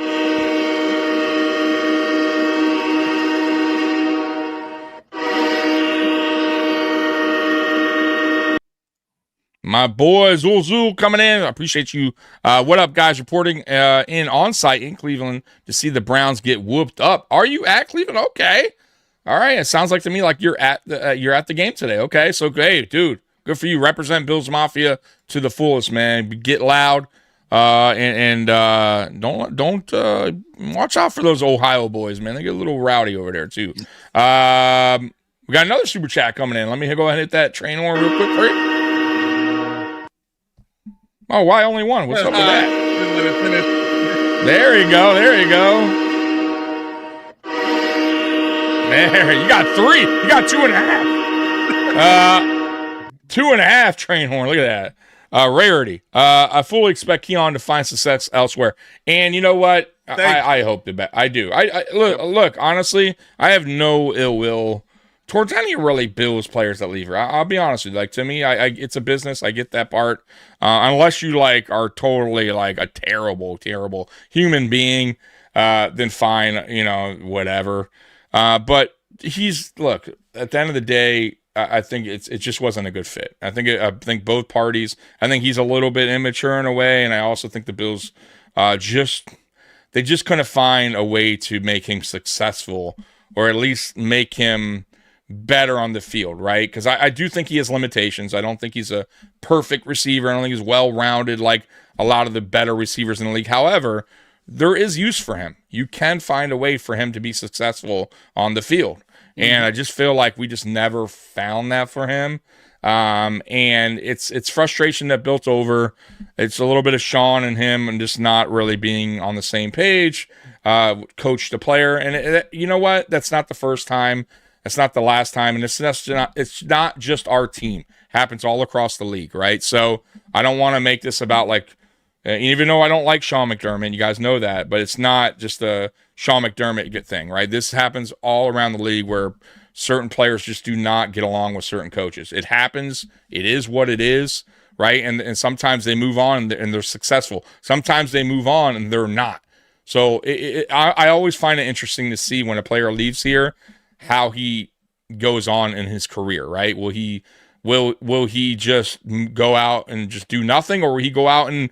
My boy Zul coming in. I appreciate you. What up, guys? Reporting in on site in Cleveland to see the Browns get whooped up. Are you at Cleveland? Okay. All right. It sounds like to me like you're at the game today. Okay. So hey, dude, good for you. Represent Bills Mafia to the fullest, man. Get loud. And don't watch out for those Ohio boys, man. They get a little rowdy over there too. We got another super chat coming in. Let me go ahead and hit that train horn real quick for you. Oh, why only one? What's up with that? There you go. There you go. There, you got 3. You got 2.5. 2.5 train horn. Look at that. Rarity. I fully expect Keon to find success elsewhere. And you know what? I hope the best. I do. I look. Honestly, I have no ill will towards any really Bills players that leave here. I'll be honest with you. Like, to me, it's a business. I get that part. Unless you like are totally like a terrible, terrible human being, then fine, whatever. But look, at the end of the day, I think it just wasn't a good fit. I think both parties. I think he's a little bit immature in a way, and I also think the Bills they just couldn't find a way to make him successful, or at least make him better on the field, right? Because I do think he has limitations. I don't think he's a perfect receiver. I don't think he's well-rounded like a lot of the better receivers in the league. However, there is use for him. You can find a way for him to be successful on the field. And I just feel like we just never found that for him. And it's frustration that built over. It's a little bit of Sean and him and just not really being on the same page, coach to player. And you know what? That's not the first time. It's not the last time, and it's not just our team. It happens all across the league, right? So I don't want to make this about like, even though I don't like Sean McDermott, you guys know that, but it's not just a Sean McDermott thing, right? This happens all around the league where certain players just do not get along with certain coaches. It happens. It is what it is, right? And sometimes they move on and they're successful. Sometimes they move on and they're not. So I always find it interesting to see when a player leaves here, how he goes on in his career, right? Will he just go out and just do nothing, or will he go out and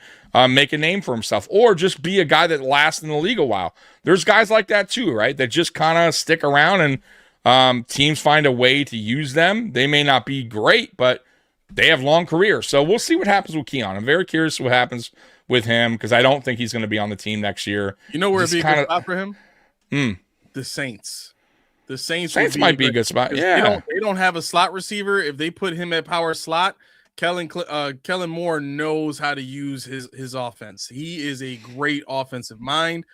make a name for himself, or just be a guy that lasts in the league a while? There's guys like that too, right? That just kind of stick around and teams find a way to use them. They may not be great, but they have long careers. So we'll see what happens with Keon. I'm very curious what happens with him because I don't think he's going to be on the team next year. You know where it'd be a good spot for him? The Saints. The Saints might be a good spot. Yeah, they don't have a slot receiver. If they put him at power slot, Kellen Moore knows how to use his offense. He is a great offensive mind.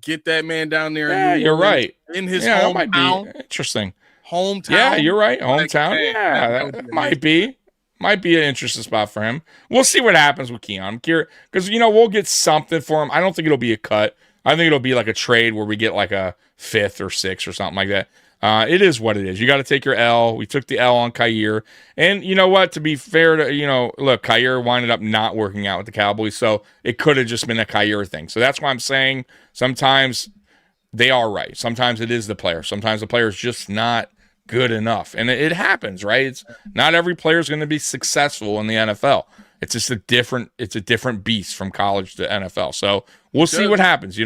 Get that man down there. Yeah, you're right. In his hometown, that might be interesting. Hometown. Yeah, you're right. Hometown. That might be an interesting spot for him. We'll see what happens with Keon. I'm curious because we'll get something for him. I don't think it'll be a cut. I think it'll be like a trade where we get like a 5th or 6th or something like that. It is what it is. You got to take your L. We took the L on Kyer. And you know what? To be fair to, look, Kyer winded up not working out with the Cowboys, so it could have just been a Kyer thing. So that's why I'm saying sometimes they are right. Sometimes it is the player. Sometimes the player is just not good enough. And it happens, right? It's not every player is going to be successful in the NFL. It's just a different beast from college to NFL. So we'll see what happens.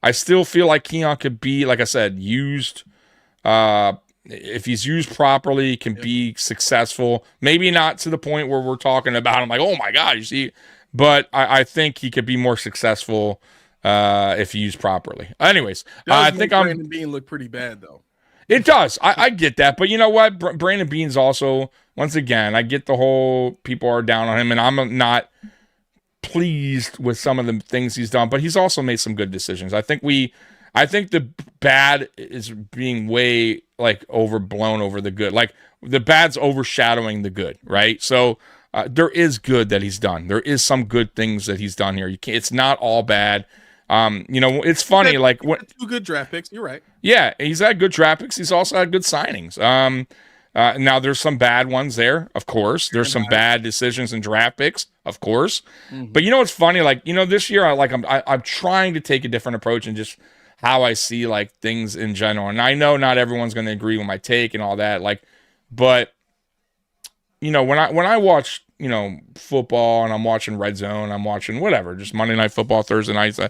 I still feel like Keon could be, like I said, used. If he's used properly, can be successful. Maybe not to the point where we're talking about him like, oh my God, you see. But I think he could be more successful if used properly. Anyways, I think Brandon Beane look pretty bad though. It does. I get that. But you know what? Brandon Beane's also, once again, I get the whole people are down on him, and I'm not pleased with some of the things he's done, but he's also made some good decisions. I think the bad is being way like overblown over the good. Like the bad's overshadowing the good, right? So there is good that he's done. There is some good things that he's done here. It's not all bad. It's funny. Like what 2 good draft picks. You're right. Yeah, he's had good draft picks. He's also had good signings. Now there's some bad ones there, of course. There's some bad decisions in draft picks, of course. Mm-hmm. But what's funny? Like this year, I'm trying to take a different approach and just how I see like things in general. And I know not everyone's going to agree with my take and all that. But when I watch football and I'm watching Red Zone, I'm watching whatever, just Monday Night Football, Thursday nights.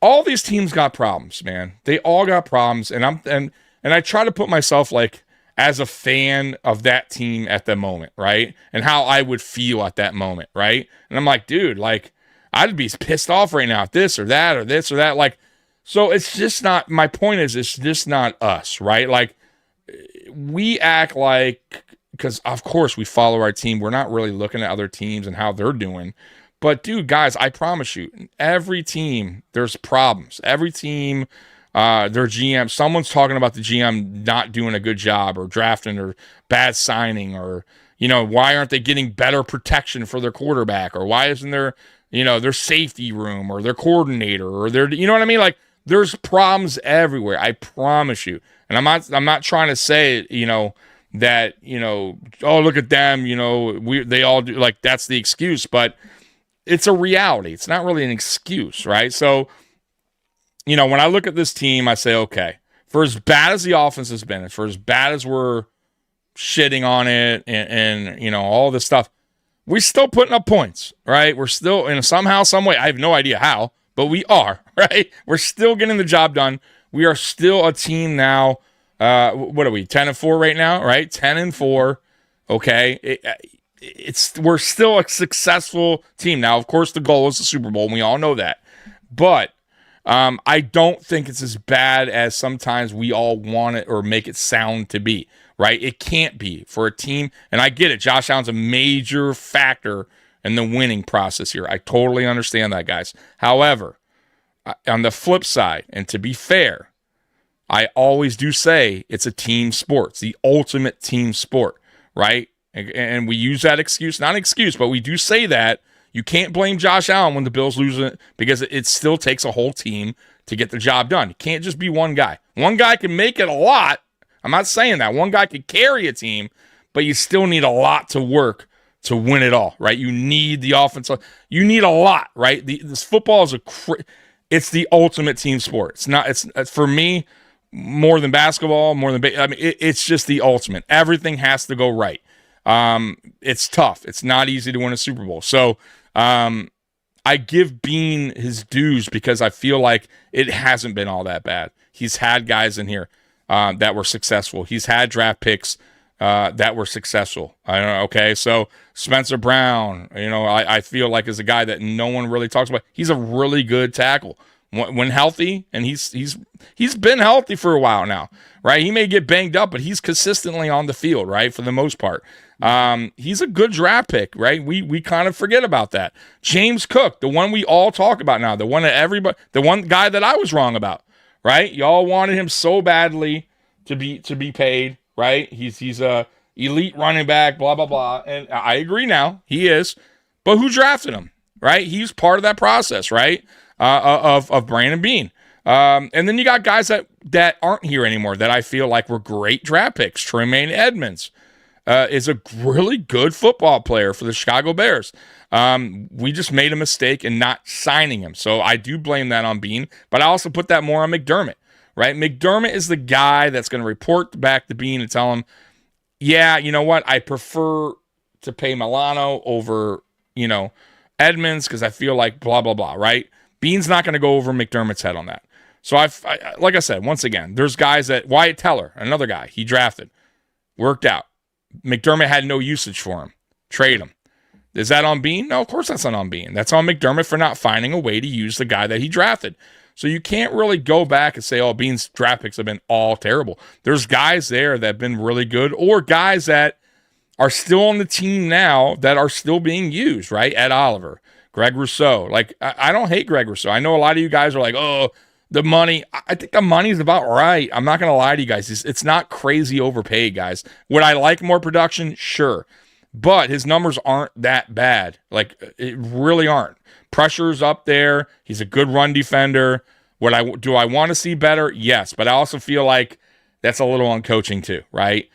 All these teams got problems, man. They all got problems, and I try to put myself like as a fan of that team at the moment, right? And how I would feel at that moment, right? And I'm like, dude, like I'd be pissed off right now at this or that or this or that. Like, so it's just not. My point is, it's just not us, right? Like we act like, because of course we follow our team. We're not really looking at other teams and how they're doing. But dude, guys, I promise you, every team, there's problems. Every team, their GM, someone's talking about the GM not doing a good job or drafting or bad signing or, why aren't they getting better protection for their quarterback or why isn't there, their safety room or their coordinator or their, you know what I mean? Like there's problems everywhere. I promise you. And I'm not trying to say, that, oh, look at them, they all do, like that's the excuse, but it's a reality. It's not really an excuse, right? So, when I look at this team, I say, okay, for as bad as the offense has been, for as bad as we're shitting on it and all this stuff, we're still putting up points, right? We're still, somehow, some way, I have no idea how, but we are, right? We're still getting the job done. We are still a team now. What are we, 10-4 right now, right? 10-4, okay? We're still a successful team. Now, of course, the goal is the Super Bowl, and we all know that. But I don't think it's as bad as sometimes we all want it or make it sound to be, right? It can't be for a team. And I get it. Josh Allen's a major factor in the winning process here. I totally understand that, guys. However, on the flip side, and to be fair, I always do say it's a team sport. It's the ultimate team sport, right? And we use that excuse, not an excuse, but we do say that. You can't blame Josh Allen when the Bills lose it because it still takes a whole team to get the job done. It can't just be one guy. One guy can make it a lot. I'm not saying that. One guy could carry a team, but you still need a lot to work to win it all, right? You need the offense. You need a lot, right? This football is it's the ultimate team sport. It's not. It's for me more than basketball, more than it's just the ultimate. Everything has to go right. It's tough. It's not easy to win a Super Bowl. So I give Bean his dues because I feel like it hasn't been all that bad. He's had guys in here that were successful. He's had draft picks that were successful. I don't know. Okay, so Spencer Brown, I feel like is a guy that no one really talks about. He's a really good tackle when healthy, and he's been healthy for a while now, right? He may get banged up, but he's consistently on the field, right, for the most part. He's a good draft pick, right? We kind of forget about that. James Cook, the one we all talk about now, the one guy that I was wrong about, right? Y'all wanted him so badly to be paid, right? He's a elite running back, blah blah blah, and I agree now, he is. But who drafted him, right? He's part of that process, right? Of Brandon Bean. And then you got guys that aren't here anymore that I feel like were great draft picks. Tremaine Edmonds is a really good football player for the Chicago Bears. We just made a mistake in not signing him. So I do blame that on Bean, but I also put that more on McDermott, right? McDermott is the guy that's going to report back to Bean and tell him, yeah, you know what? I prefer to pay Milano over, Edmonds because I feel like blah, blah, blah, right? Bean's not going to go over McDermott's head on that. So I like I said, once again, there's guys that Wyatt Teller, another guy he drafted, worked out. McDermott had no usage for him. Trade him. Is that on Bean? No, of course that's not on Bean. That's on McDermott for not finding a way to use the guy that he drafted. So you can't really go back and say, oh, Bean's draft picks have been all terrible. There's guys there that have been really good, or guys that are still on the team now that are still being used, right? Ed Oliver, Greg Rousseau. Like, I don't hate Greg Rousseau. I know a lot of you guys are like, oh, the money. I think the money's about right. I'm not going to lie to you guys. It's not crazy overpaid, guys. Would I like more production? Sure. But his numbers aren't that bad. Like, it really aren't. Pressure's up there. He's a good run defender. Do I want to see better? Yes. But I also feel like that's a little on coaching too, right?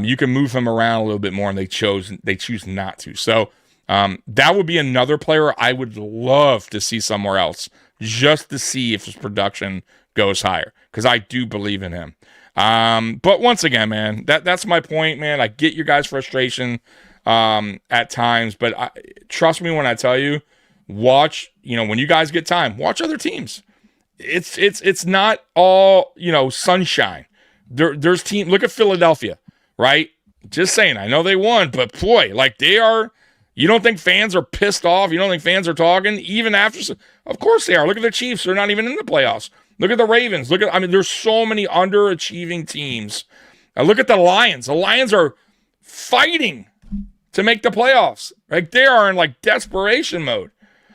You can move him around a little bit more, and they choose not to. So that would be another player I would love to see somewhere else, just to see if his production goes higher, because I do believe in him. But once again, man, that's my point, man. I get your guys' frustration at times, but trust me when I tell you, watch. When you guys get time, watch other teams. It's not all sunshine. There's team. Look at Philadelphia, right? Just saying. I know they won, but boy, like they are. You don't think fans are pissed off? You don't think fans are talking even after? Of course they are. Look at the Chiefs. They're not even in the playoffs. Look at the Ravens. There's so many underachieving teams. Look at the Lions. The Lions are fighting to make the playoffs. Like they are in like desperation mode.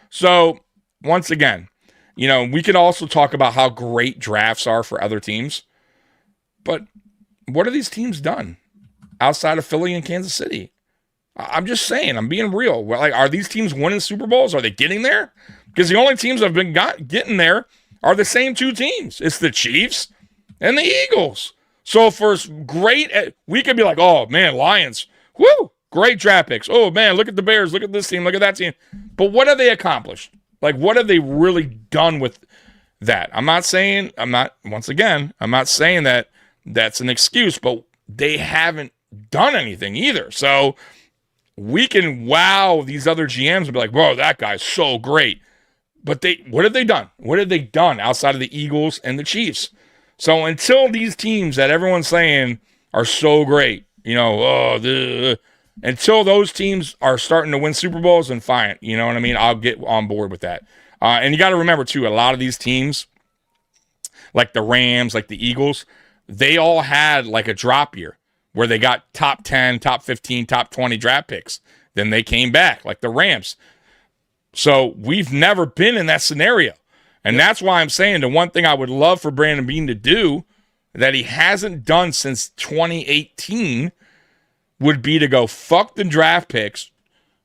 So once again, we can also talk about how great drafts are for other teams. But what have these teams done outside of Philly and Kansas City? I'm just saying, I'm being real. Like, are these teams winning Super Bowls? Are they getting there? Because the only teams that have been getting there are the same two teams. It's the Chiefs and the Eagles. So for great, we could be like, oh man, Lions, whoo, great draft picks. Oh man, look at the Bears, look at this team, look at that team. But what have they accomplished? Like, what have they really done with that? I'm not saying that that's an excuse, but they haven't done anything either. So we can wow these other GMs and be like, bro, that guy's so great. But what have they done? What have they done outside of the Eagles and the Chiefs? So until these teams that everyone's saying are so great, until those teams are starting to win Super Bowls, then fine. You know what I mean? I'll get on board with that. And you got to remember, too, a lot of these teams, like the Rams, like the Eagles, they all had like a drop year where they got top 10, top 15, top 20 draft picks. Then they came back, like the Rams. So we've never been in that scenario. And that's why I'm saying the one thing I would love for Brandon Beane to do that he hasn't done since 2018 would be to go fuck the draft picks,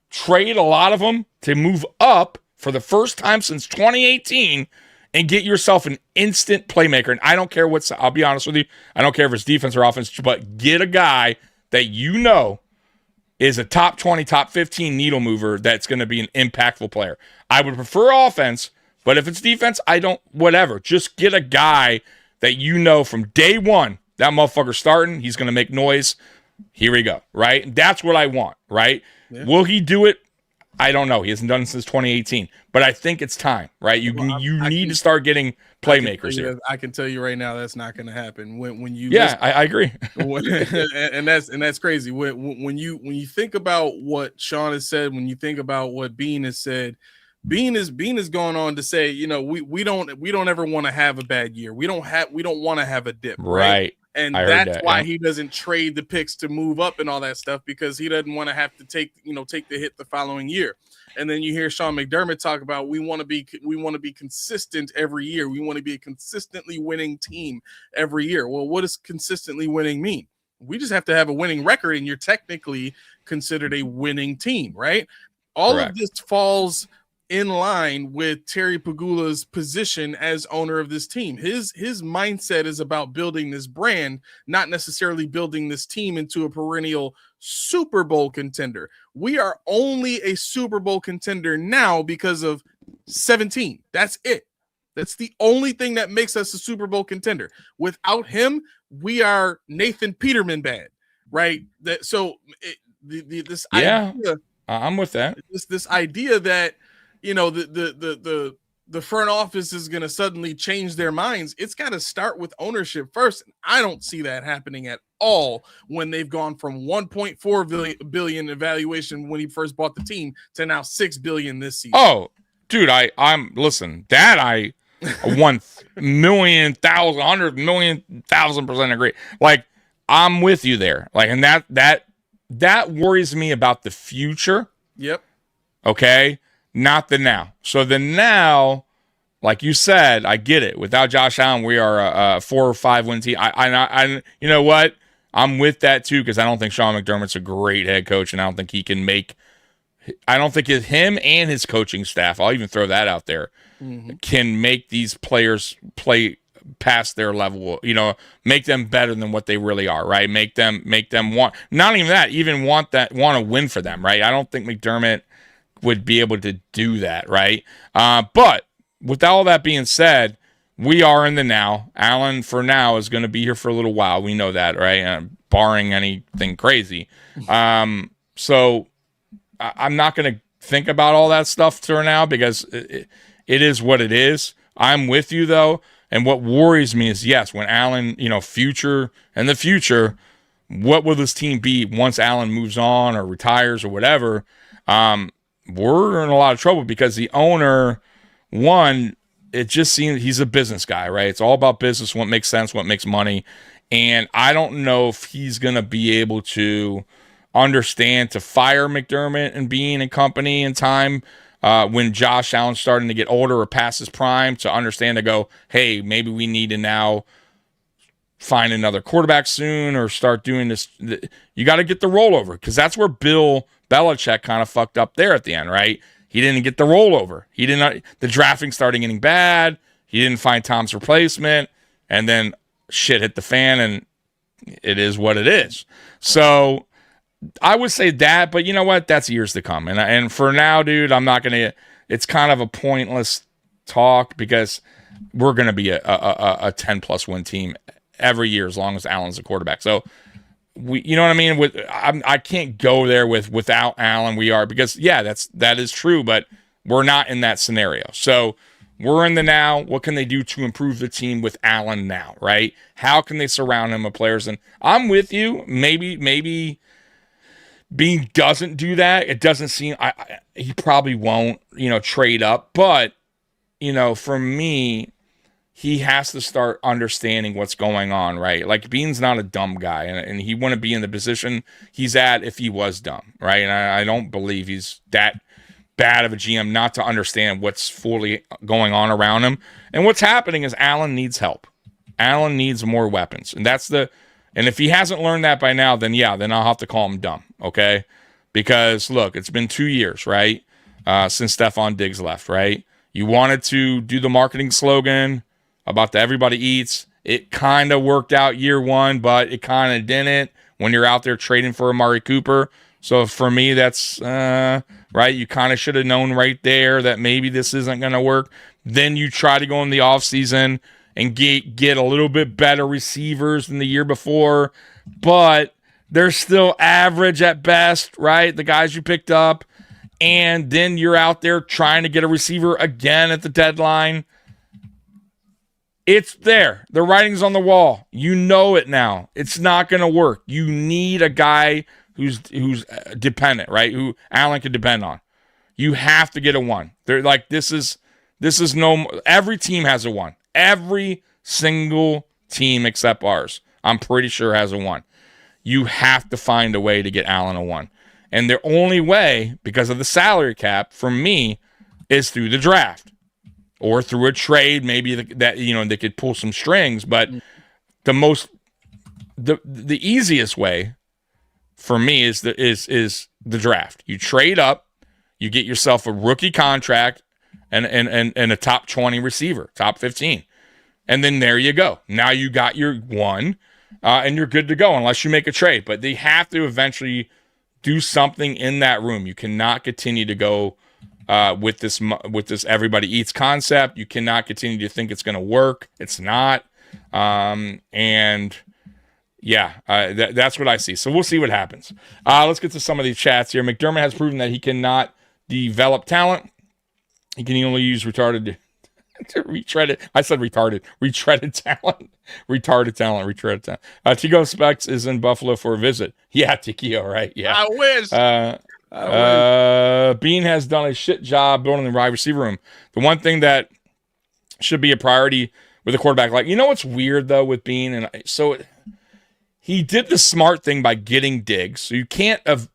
trade a lot of them to move up for the first time since 2018 and get yourself an instant playmaker. And I don't care I'll be honest with you, I don't care if it's defense or offense, but get a guy that is a top 20, top 15 needle mover that's going to be an impactful player. I would prefer offense, but if it's defense, whatever. Just get a guy that from day one, that motherfucker's starting, he's going to make noise. Here we go, right? That's what I want, right? Yeah. Will he do it? I don't know. He hasn't done it since 2018, but I think it's time, right? You need to start getting playmakers here. I can tell you right now that's not going to happen. When you I agree, and that's crazy. When you think about what Sean has said, when you think about what Beane has said, Beane is going on to say, we don't ever want to have a bad year. We don't want to have a dip, right? And that's why he doesn't trade the picks to move up and all that stuff, because he doesn't want to have to take the hit the following year. And then you hear Sean McDermott talk about we want to be consistent every year. We want to be a consistently winning team every year. Well, what does consistently winning mean? We just have to have a winning record, and you're technically considered a winning team, right? All Correct. Of this falls in line with Terry Pegula's position as owner of this team. His mindset is about building this brand, not necessarily building this team into a perennial Super Bowl contender. We are only a Super Bowl contender now because of 17. That's it. That's the only thing that makes us a Super Bowl contender. Without him, we are Nathan Peterman bad, right? This idea, I'm with that. This idea that the front office is going to suddenly change their minds. It's got to start with ownership first. I don't see that happening at all when they've gone from 1.4 billion evaluation when he first bought the team to now $6 billion this season. Oh, dude, listen, that I 1,000,000,000% agree. Like, I'm with you there. Like, and that worries me about the future. Yep. Okay. not the now. So the now, like you said, I get it. Without Josh Allen, we are a 4 or 5 win team. I you know what? I'm with that too, because I don't think Sean McDermott's a great head coach, and I don't think he can make. I don't think him and his coaching staff, I'll even throw that out there, can make these players play past their level, make them better than what they really are, right? Make them want, not even that, even want to win for them, right? I don't think McDermott would be able to do that, right? But with all that being said, we are in the now. Allen, for now, is going to be here for a little while. We know that, right? Barring anything crazy. So I'm not going to think about all that stuff for now, because it is what it is. I'm with you, though. And what worries me is, yes, when Allen, in the future, what will this team be once Allen moves on or retires or whatever? We're in a lot of trouble, because the owner, one, it just seems he's a business guy, right? It's all about business, what makes sense, what makes money. And I don't know if he's going to be able to understand to fire McDermott and Beane and company in time when Josh Allen's starting to get older or past his prime, to understand to go, hey, maybe we need to now find another quarterback soon, or start doing this. You got to get the rollover, because that's where Bill Belichick kind of fucked up there at the end, right? He didn't get the rollover. The drafting started getting bad. He didn't find Tom's replacement, and then shit hit the fan, and it is what it is. So I would say that, but you know what? That's years to come. And for now, dude, I'm not going to, it's kind of a pointless talk, because we're going to be a 10-plus win team every year as long as Allen's a quarterback. So, you know what I mean? I can't go there without Allen. We are, because, yeah, that is true, but we're not in that scenario. So we're in the now. What can they do to improve the team with Allen now, right? How can they surround him with players? And I'm with you. Maybe Beane doesn't do that. It doesn't seem he probably won't, trade up. But, for me, he has to start understanding what's going on, right? Like, Beane's not a dumb guy, and he wouldn't be in the position he's at if he was dumb, right? And I don't believe he's that bad of a GM not to understand what's fully going on around him. And what's happening is Allen needs help. Allen needs more weapons. And and if he hasn't learned that by now, then I'll have to call him dumb, okay? Because, look, it's been 2 years, right, since Stephon Diggs left, right? You wanted to do the marketing slogan about the everybody eats. It kind of worked out year one, but it kind of didn't when you're out there trading for Amari Cooper. So for me, that's right. You kind of should have known right there that maybe this isn't going to work. Then you try to go in the offseason and get a little bit better receivers than the year before, but they're still average at best, right? The guys you picked up. And then you're out there trying to get a receiver again at the deadline. It's there. The writing's on the wall. You know it now. It's not going to work. You need a guy who's dependent, right? Who Allen can depend on. You have to get a one. They're like, this is no. Every team has a one. Every single team except ours, I'm pretty sure, has a one. You have to find a way to get Allen a one. And the only way, because of the salary cap, for me, is through the draft or through a trade. Maybe that they could pull some strings. But the easiest way for me is the draft. You trade up, you get yourself a rookie contract and a top 20 receiver, top 15, and then there you go. Now you got your one, and you're good to go unless you make a trade. But they have to eventually do something in that room. You cannot continue to go with this everybody eats concept. You cannot continue to think it's going to work. It's not. That's what I see. So we'll see what happens. Let's get to some of these chats here. McDermott has proven that he cannot develop talent. He can only use retarded talent. Tico Specs is in Buffalo for a visit. Yeah, Tikio, right? Yeah. I wish. Beane has done a shit job building the wide receiver room. The one thing that should be a priority with a quarterback, like, what's weird though with Beane, he did the smart thing by getting Diggs. So you can't have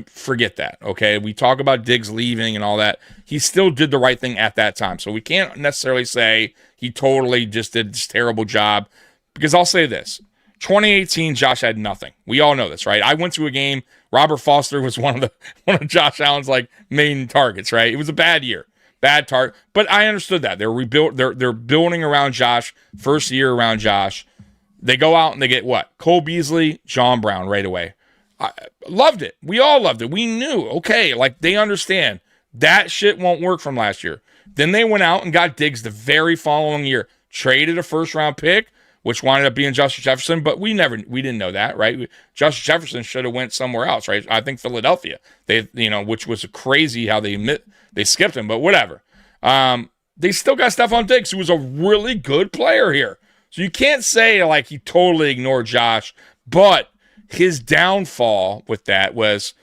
forget that, okay? We talk about Diggs leaving and all that. He still did the right thing at that time. So we can't necessarily say he totally just did this terrible job, because I'll say this. 2018, Josh had nothing. We all know this, right? I went to a game. Robert Foster was one of Josh Allen's like main targets, right? It was a bad year. Bad target. But I understood that. They're building around Josh, first year around Josh. They go out and they get what? Cole Beasley, John Brown right away. I loved it. We all loved it. We knew, okay, like they understand that shit won't work from last year. Then they went out and got Diggs the very following year, traded a first-round pick, which wound up being Justin Jefferson, but we didn't know that, right? Justin Jefferson should have went somewhere else, right? I think Philadelphia, which was crazy how they skipped him, but whatever. They still got Stephon Diggs, who was a really good player here. So you can't say like he totally ignored Josh, but his downfall with that was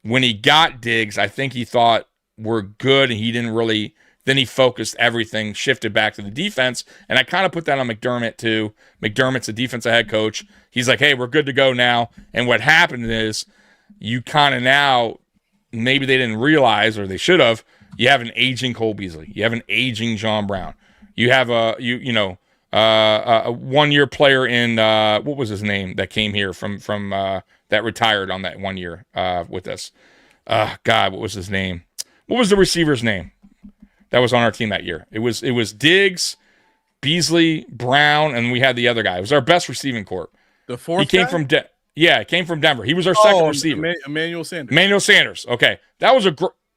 when he got Diggs, I think he thought we're good, and he didn't really. Then he focused everything, shifted back to the defense, and I kind of put that on McDermott too. McDermott's a defensive head coach. He's like, hey, we're good to go now. And what happened is you kind of now, maybe they didn't realize, or they should have, you have an aging Cole Beasley. You have an aging John Brown. You have a one-year player in, what was his name that came here from that retired on that 1 year with us. God, what was his name? What was the receiver's name that was on our team that year? It was Diggs, Beasley, Brown, and we had the other guy. It was our best receiving corps. The fourth He came guy? from came from Denver. He was our second receiver. Emmanuel Sanders. Emmanuel Sanders. Okay. That was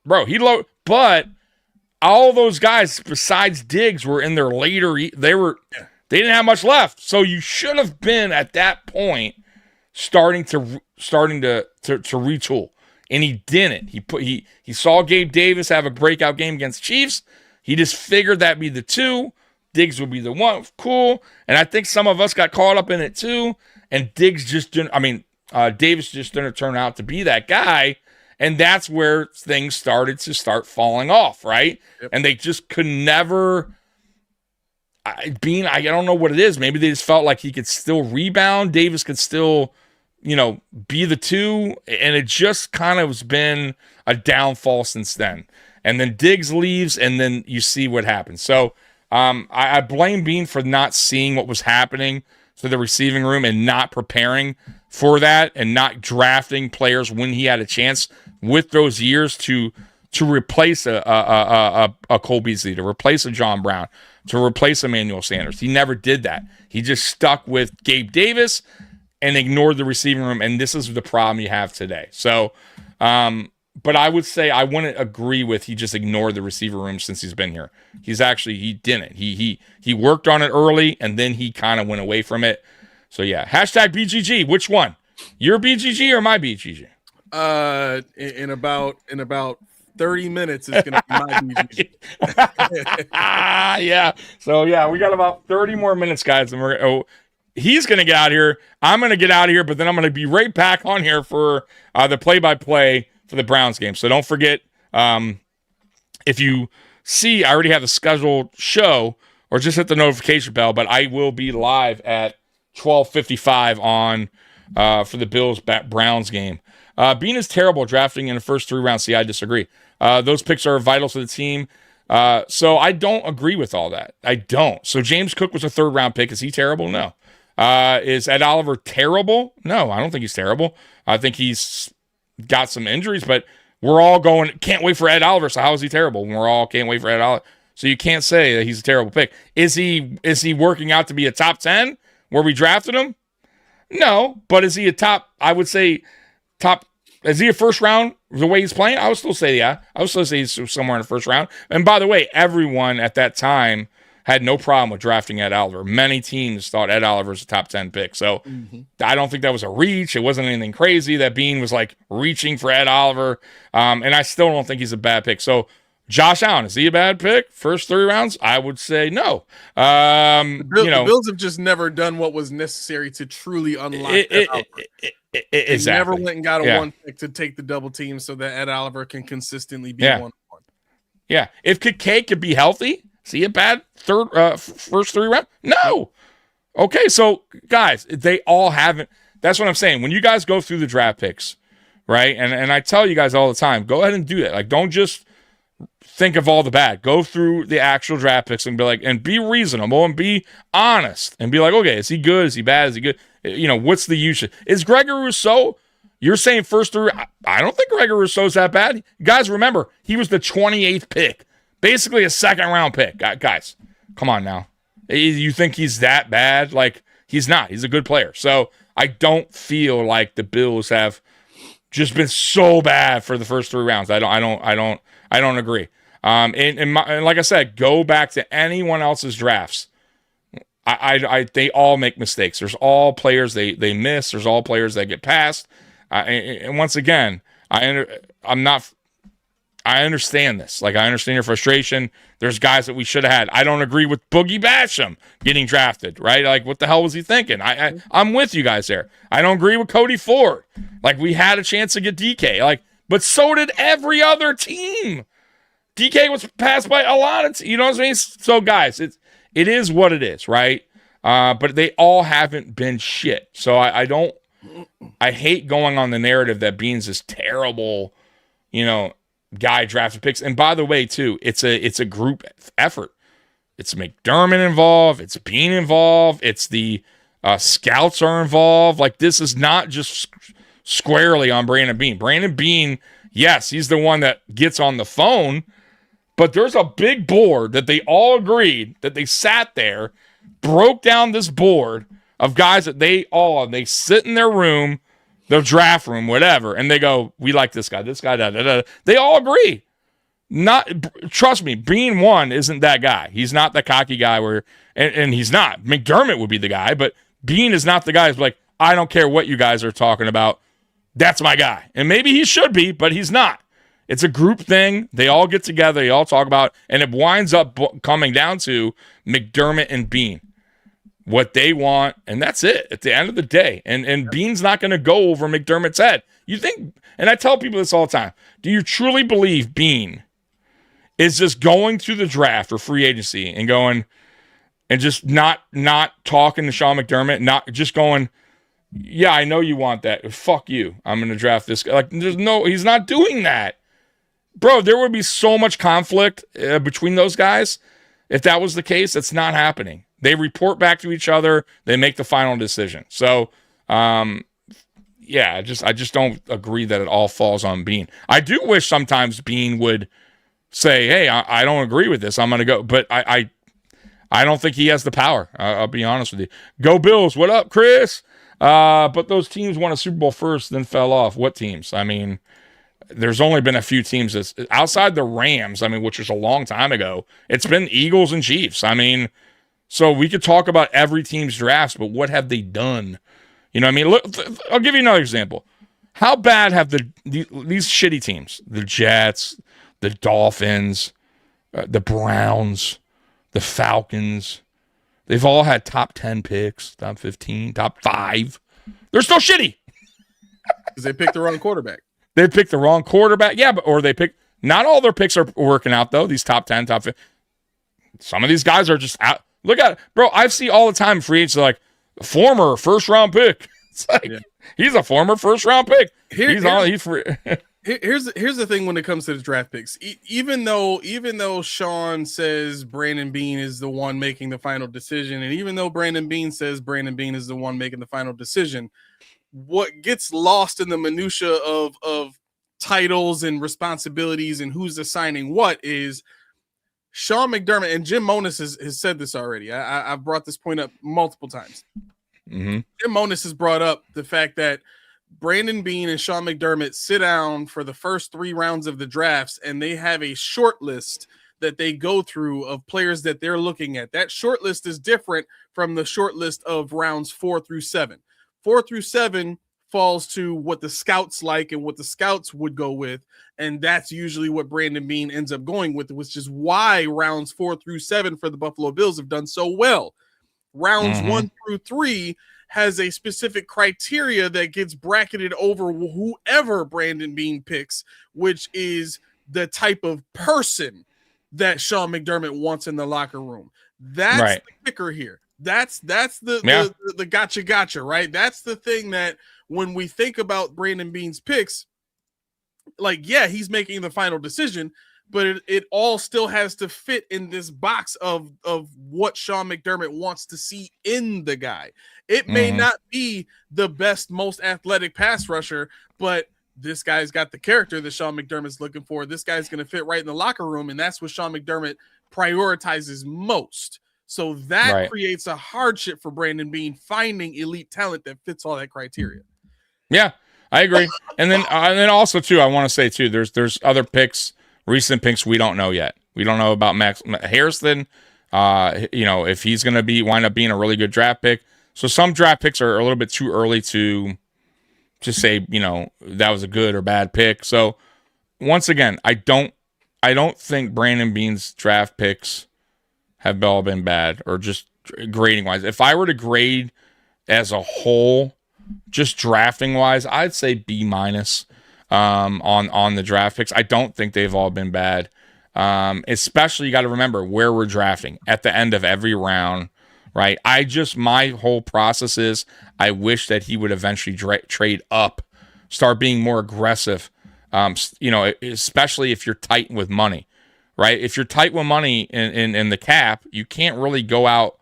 bro, but all those guys besides Diggs were in their later they didn't have much left. So you should have been at that point starting to retool. And he didn't. He saw Gabe Davis have a breakout game against Chiefs. He just figured that'd be the two. Diggs would be the one. Cool. And I think some of us got caught up in it too. And Diggs just didn't. Davis just didn't turn out to be that guy. And that's where things started to falling off, right? Yep. And they just could never. I don't know what it is. Maybe they just felt like he could still rebound. Davis could still, be the two. And it just kind of has been a downfall since then. And then Diggs leaves, and then you see what happens. So I blame Bean for not seeing what was happening to the receiving room and not preparing for that and not drafting players when he had a chance with those years to replace a Cole Beasley, to replace a John Brown, to replace Emmanuel Sanders. He never did that. He just stuck with Gabe Davis and ignored the receiving room, and this is the problem you have today. So, but I would say I wouldn't agree with he just ignored the receiver room since he's been here. He didn't. He worked on it early, and then he kind of went away from it. So yeah, #BGG. Which one? Your BGG or my BGG? In about 30 minutes, it's gonna be my BGG. Yeah. So yeah, we got about 30 more minutes, guys, and he's gonna get out of here. I'm gonna get out of here, but then I'm gonna be right back on here for the play-by-play for the Browns game. So don't forget, if you see, I already have the scheduled show, or just hit the notification bell, but I will be live at 12:55 on for the Bills-Browns game. Bean is terrible drafting in the first 3 rounds. See, I disagree. Those picks are vital to the team. So I don't agree with all that. I don't. So James Cook was a 3rd-round pick. Is he terrible? No. Is Ed Oliver terrible? No, I don't think he's terrible. I think he's got some injuries, but we're all going, can't wait for Ed Oliver. So how is he terrible? We're all can't wait for Ed Oliver. So you can't say that he's a terrible pick. Is he working out to be a top 10 where we drafted him? No, but is he a top, I would say top, is he a 1st round the way he's playing? I would still say, yeah. I would still say he's somewhere in the 1st round. And by the way, everyone at that time had no problem with drafting Ed Oliver. Many teams thought Ed Oliver's a top 10 pick. So I don't think that was a reach. It wasn't anything crazy that Bean was like reaching for Ed Oliver. And I still don't think he's a bad pick. So Josh Allen, is he a bad pick? First 3 rounds? I would say no. The Bills have just never done what was necessary to truly unlock Ed Oliver. They never went and got a 1 pick to take the double team so that Ed Oliver can consistently be 1-1. Yeah. If K could be healthy, is he a bad first 3 rounds? No. Okay, so guys, they all haven't. That's what I'm saying. When you guys go through the draft picks, right? And I tell you guys all the time, go ahead and do that. Like, don't just think of all the bad. Go through the actual draft picks and be like, and be reasonable and be honest and be like, okay, is he good? Is he bad? Is he good? You know, what's the usage? Is Gregory Rousseau? You're saying first three? I don't think Gregory Rousseau's that bad. Guys, remember, he was the 28th pick, basically a second round pick. Guys, come on now. You think he's that bad? Like, he's not. He's a good player. So I don't feel like the Bills have just been so bad for the first 3 rounds. I don't agree. And like I said, go back to anyone else's drafts. They all make mistakes. There's all players they miss. There's all players that get passed. And once again, I understand this. Like, I understand your frustration. There's guys that we should have had. I don't agree with Boogie Basham getting drafted, right? Like, what the hell was he thinking? I'm with you guys there. I don't agree with Cody Ford. Like, we had a chance to get DK. Like, but so did every other team. DK was passed by a lot of you know what I mean? So, guys, it is what it is, right? But they all haven't been shit. So I hate going on the narrative that Beans is terrible, guy drafted picks. And by the way, too, it's a group effort. It's McDermott involved. It's Bean involved. It's the scouts are involved. Like, this is not just squarely on Brandon Bean. Brandon Bean, yes, he's the one that gets on the phone, but there's a big board that they all agreed that they sat there, broke down this board of guys that they sit in their room, their draft room, whatever, and they go, we like this guy, da, da, da. They all agree. Trust me, Bean one isn't that guy. He's not the cocky guy and he's not. McDermott would be the guy, but Bean is not the guy who's like, I don't care what you guys are talking about. That's my guy. And maybe he should be, but he's not. It's a group thing. They all get together. They all talk about, and it winds up coming down to McDermott and Bean, what they want, and that's it at the end of the day. And Bean's not going to go over McDermott's head. You think, and I tell people this all the time, do you truly believe Bean is just going through the draft or free agency and going and just not talking to Sean McDermott, not just going, yeah, I know you want that. Fuck you. I'm going to draft this guy. Like, he's not doing that. Bro, there would be so much conflict between those guys. If that was the case, it's not happening. They report back to each other. They make the final decision. So, yeah, I just don't agree that it all falls on Bean. I do wish sometimes Bean would say, hey, I don't agree with this. I'm going to go. But I don't think he has the power. I'll be honest with you. Go Bills. What up, Chris? But those teams won a Super Bowl first, then fell off. What teams? I mean, there's only been a few teams that's outside the Rams, which was a long time ago. It's been Eagles and Chiefs. So we could talk about every team's drafts, but what have they done? You know what I mean? Look, I'll give you another example. How bad have these shitty teams, the Jets, the Dolphins, the Browns, the Falcons, they've all had top 10 picks, top 15, top 5. They're still shitty. Because they picked the wrong quarterback. They picked the wrong quarterback. Yeah, not all their picks are working out, though. These top 10, top 15. Some of these guys are just out. Look at it. Bro, I see all the time free agents like, former first-round pick. It's like, he's a former first-round pick. He's free. Here's the thing when it comes to the draft picks. Even though Sean says Brandon Bean is the one making the final decision, and even though Brandon Bean says Brandon Bean is the one making the final decision, what gets lost in the minutia of titles and responsibilities and who's assigning what is Sean McDermott, and Jim Monos has said this already. I've brought this point up multiple times. Mm-hmm. Jim Monos has brought up the fact that Brandon Bean and Sean McDermott sit down for the first 3 rounds of the drafts, and they have a short list that they go through of players that they're looking at. That short list is different from the short list of rounds 4 through 7. 4 through 7 falls to what the scouts like and what the scouts would go with, and that's usually what Brandon Bean ends up going with, which is why rounds 4 through 7 for the Buffalo Bills have done so well. Rounds 1 through 3 has a specific criteria that gets bracketed over whoever Brandon Bean picks, which is the type of person that Sean McDermott wants in the locker room. That's the kicker here. That's the gotcha, right? That's the thing that when we think about Brandon Bean's picks, like, yeah, he's making the final decision, but it all still has to fit in this box of what Sean McDermott wants to see in the guy. It may not be the best, most athletic pass rusher, but this guy's got the character that Sean McDermott's looking for. This guy's going to fit right in the locker room, and that's what Sean McDermott prioritizes most. So that creates a hardship for Brandon Beane finding elite talent that fits all that criteria. Yeah, I agree. And then also too, I want to say too, there's other picks, recent picks we don't know yet. We don't know about Max Harrison. If he's going to wind up being a really good draft pick. So some draft picks are a little bit too early to say, that was a good or bad pick. So once again, I don't think Brandon Beane's draft picks have all been bad, or just grading wise. If I were to grade as a whole, just drafting wise, I'd say B- on the draft picks. I don't think they've all been bad. Especially, you got to remember where we're drafting at the end of every round, right? My whole process is I wish that he would eventually trade up, start being more aggressive. Especially if you're tight with money, right? If you're tight with money in the cap, you can't really go out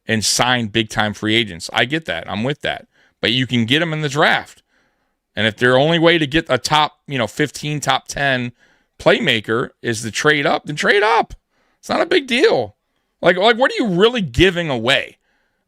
and sign big time free agents. I get that. I'm with that. But you can get them in the draft. And if their only way to get a top, 15, top 10 playmaker is to trade up, then trade up. It's not a big deal. Like what are you really giving away,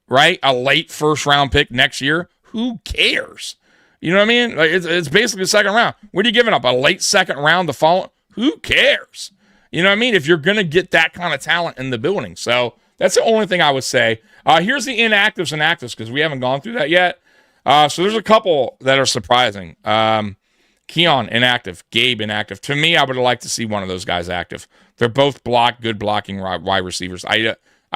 right? A late first round pick next year? Who cares? You know what I mean? Like it's basically the second round. What are you giving up? A late second round the following? Who cares? You know what I mean? If you're going to get that kind of talent in the building. So that's the only thing I would say. Here's the inactives and actives, because we haven't gone through that yet. So there's a couple that are surprising. Keon inactive, Gabe inactive. To me, I would like to see one of those guys active. They're both good blocking wide receivers. I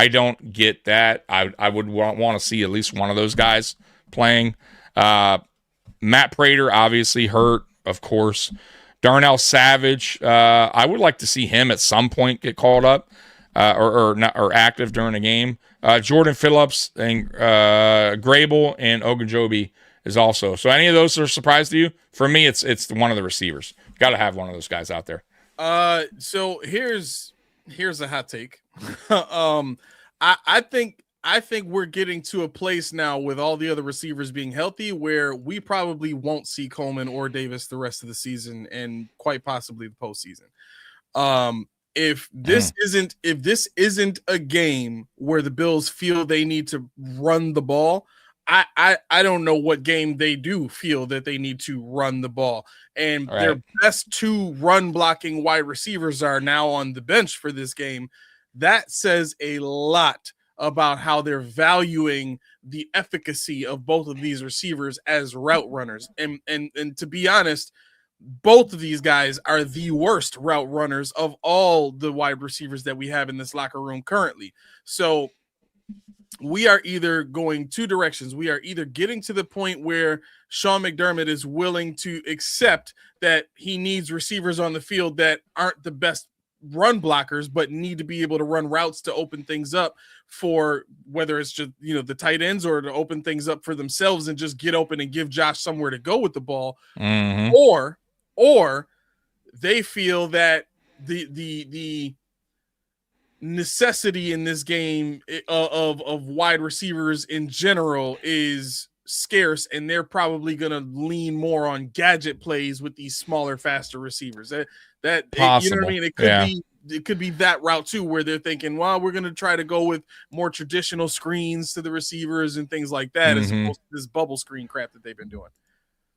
don't get that. I would want to see at least one of those guys playing. Matt Prater, obviously hurt, of course. Darnell Savage, I would like to see him at some point get called up or active during a game. Jordan Phillips and Grable and Ogunjobi is also. So any of those are a surprise to you? For me, it's one of the receivers. Got to have one of those guys out there. So here's a hot take. I think we're getting to a place now with all the other receivers being healthy where we probably won't see Coleman or Davis the rest of the season and quite possibly the postseason. If this isn't a game where the Bills feel they need to run the ball, I don't know what game they do feel that they need to run the ball. And their best two run blocking wide receivers are now on the bench for this game. That says a lot about how they're valuing the efficacy of both of these receivers as route runners. And to be honest, both of these guys are the worst route runners of all the wide receivers that we have in this locker room currently. So we are either going two directions. We are either getting to the point where Sean McDermott is willing to accept that he needs receivers on the field that aren't the best run blockers, but need to be able to run routes to open things up for whether it's just, the tight ends, or to open things up for themselves and just get open and give Josh somewhere to go with the ball. Mm-hmm. Or they feel that the necessity in this game of wide receivers in general is scarce, and they're probably going to lean more on gadget plays with these smaller, faster receivers. You know what I mean? It could be that route too, where they're thinking, well, we're going to try to go with more traditional screens to the receivers and things like that, as opposed to this bubble screen crap that they've been doing.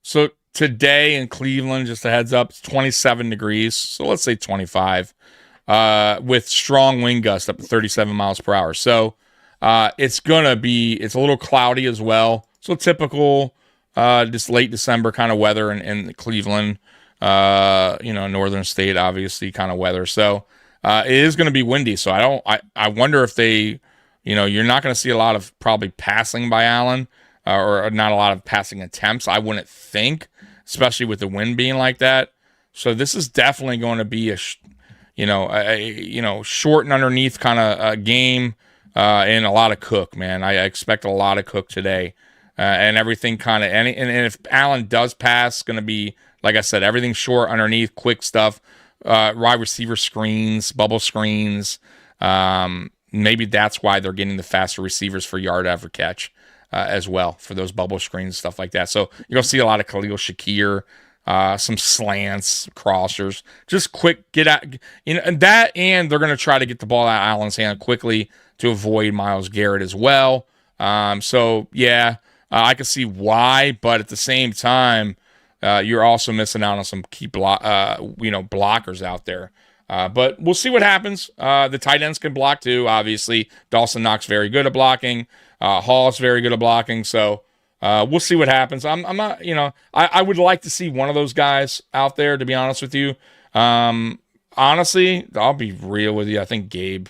So today in Cleveland, just a heads up, it's 27 degrees. So let's say 25, with strong wind gusts up to 37 miles per hour. So it's a little cloudy as well. So typical, just late December kind of weather in Cleveland, northern state, obviously kind of weather. So it is going to be windy. So I wonder if they, you're not going to see a lot of probably passing by Allen, or not a lot of passing attempts, I wouldn't think, especially with the wind being like that. So this is definitely going to be a short and underneath kind of game, and a lot of Cook, man. I expect a lot of Cook today. and everything kind of. And if Allen does pass, going to be, like I said, everything short underneath, quick stuff, wide receiver screens, bubble screens. Maybe that's why they're getting the faster receivers for yard after catch as well, for those bubble screens, stuff like that. So you're going to see a lot of Khalil Shakir, some slants, crossers, just quick get out, and that, and they're going to try to get the ball out of Allen's hand quickly to avoid Myles Garrett as well. So yeah, I can see why, but at the same time, you're also missing out on some key blockers out there. But we'll see what happens. The tight ends can block too, obviously. Dawson Knox very good at blocking. Hall's very good at blocking. So we'll see what happens. I'm not, I would like to see one of those guys out there, to be honest with you. Honestly, I'll be real with you. I think Gabe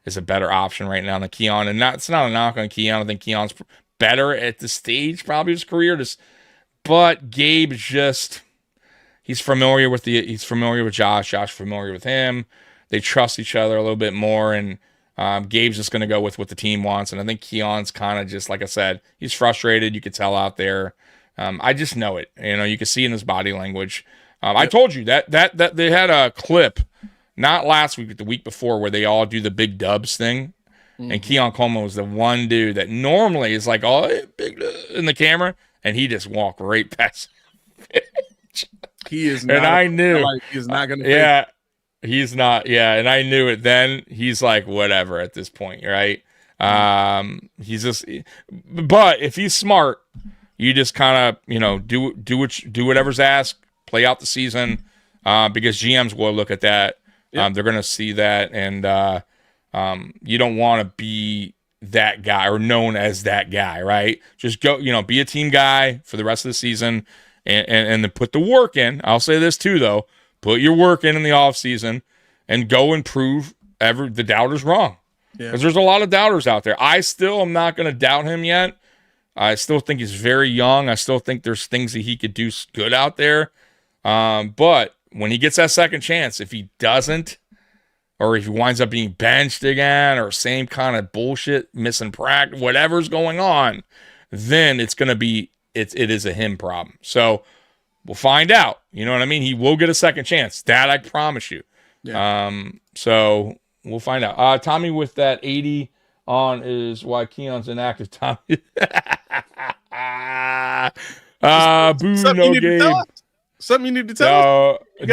is a better option right now than Keon. And it's not a knock on Keon. I think Keon's better at the stage probably of his career. But Gabe is just, he's familiar with Josh. Josh familiar with him. They trust each other a little bit more, and Gabe's just going to go with what the team wants. And I think Keon's kind of just, like I said, he's frustrated. You could tell out there. I just know it. You can see in his body language. I told you that they had a clip, not last week, but the week before, where they all do the big dubs thing. Mm-hmm. And Keon Coleman was the one dude that normally is like, oh, hey, big in the camera, and he just walked right past. He is not. And I knew. He's not going to. Yeah, he's not. Yeah, and I knew it then. He's like, whatever at this point, right? He's just. But if he's smart, you just kind of, do whatever's asked, play out the season, because GMs will look at that. Yep. They're going to see that, and you don't want to be that guy or known as that guy, right? Just go, be a team guy for the rest of the season. And then put the work in. I'll say this too, though. Put your work in the offseason and go and prove the doubters wrong. Because there's a lot of doubters out there. I still am not going to doubt him yet. I still think he's very young. I still think there's things that he could do good out there. But when he gets that second chance, if he doesn't, or if he winds up being benched again, or same kind of bullshit, missing practice, whatever's going on, then it's going to be, it is a him problem. So we'll find out. You know what I mean? He will get a second chance. That I promise you. Yeah. So we'll find out. Tommy with that 80 on is why Keon's inactive. Tommy. Boo, no game. Something you need to tell us? You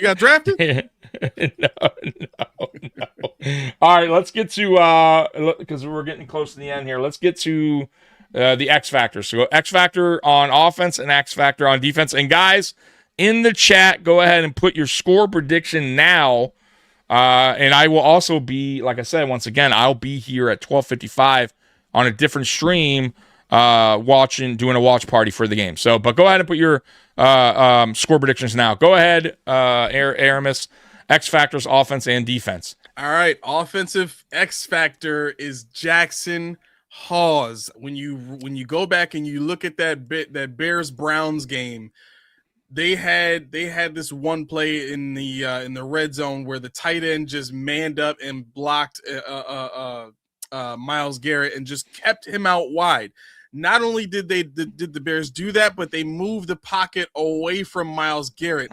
got drafted? No. All right, let's get to, because we're getting close to the end here. Let's get to the X Factor. So X Factor on offense and X Factor on defense. And guys, in the chat, go ahead and put your score prediction now. And I will also be, like I said, once again, I'll be here at 12:55 on a different stream, doing a watch party for the game. So, but go ahead and put your score predictions now. Go ahead, Aramis. X Factors, offense and defense. All right, offensive X Factor is Jackson Hawes. When you go back and you look at that Bears Browns game, they had this one play in the red zone where the tight end just manned up and blocked Myles Garrett and just kept him out wide. Not only did the Bears do that, but they moved the pocket away from Myles Garrett.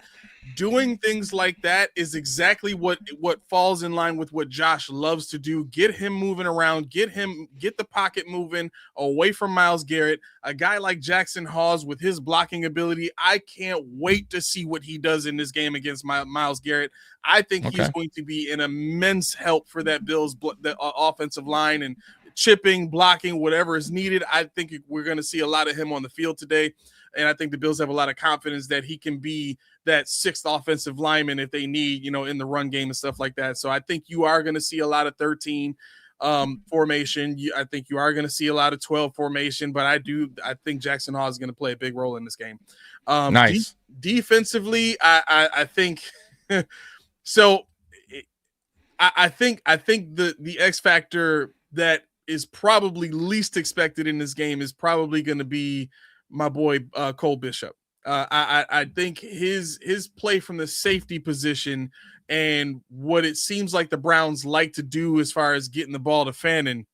Doing things like that is exactly what falls in line with what Josh loves to do. Get him moving around, get the pocket moving away from Myles Garrett. A guy like Jackson Hawes with his blocking ability, I can't wait to see what he does in this game against Myles Garrett. I think he's going to be an immense help for that Bills offensive line, and chipping, blocking, whatever is needed. I think we're going to see a lot of him on the field today. And I think the Bills have a lot of confidence that he can be that sixth offensive lineman if they need, in the run game and stuff like that. So I think you are going to see a lot of 13 formation. I think you are going to see a lot of 12 formation, but I think Jackson Hawes is going to play a big role in this game. Nice. Defensively, I think so. I think the X factor that is probably least expected in this game is probably going to be my boy Cole Bishop. I think his play from the safety position and what it seems like the Browns like to do as far as getting the ball to Fannin,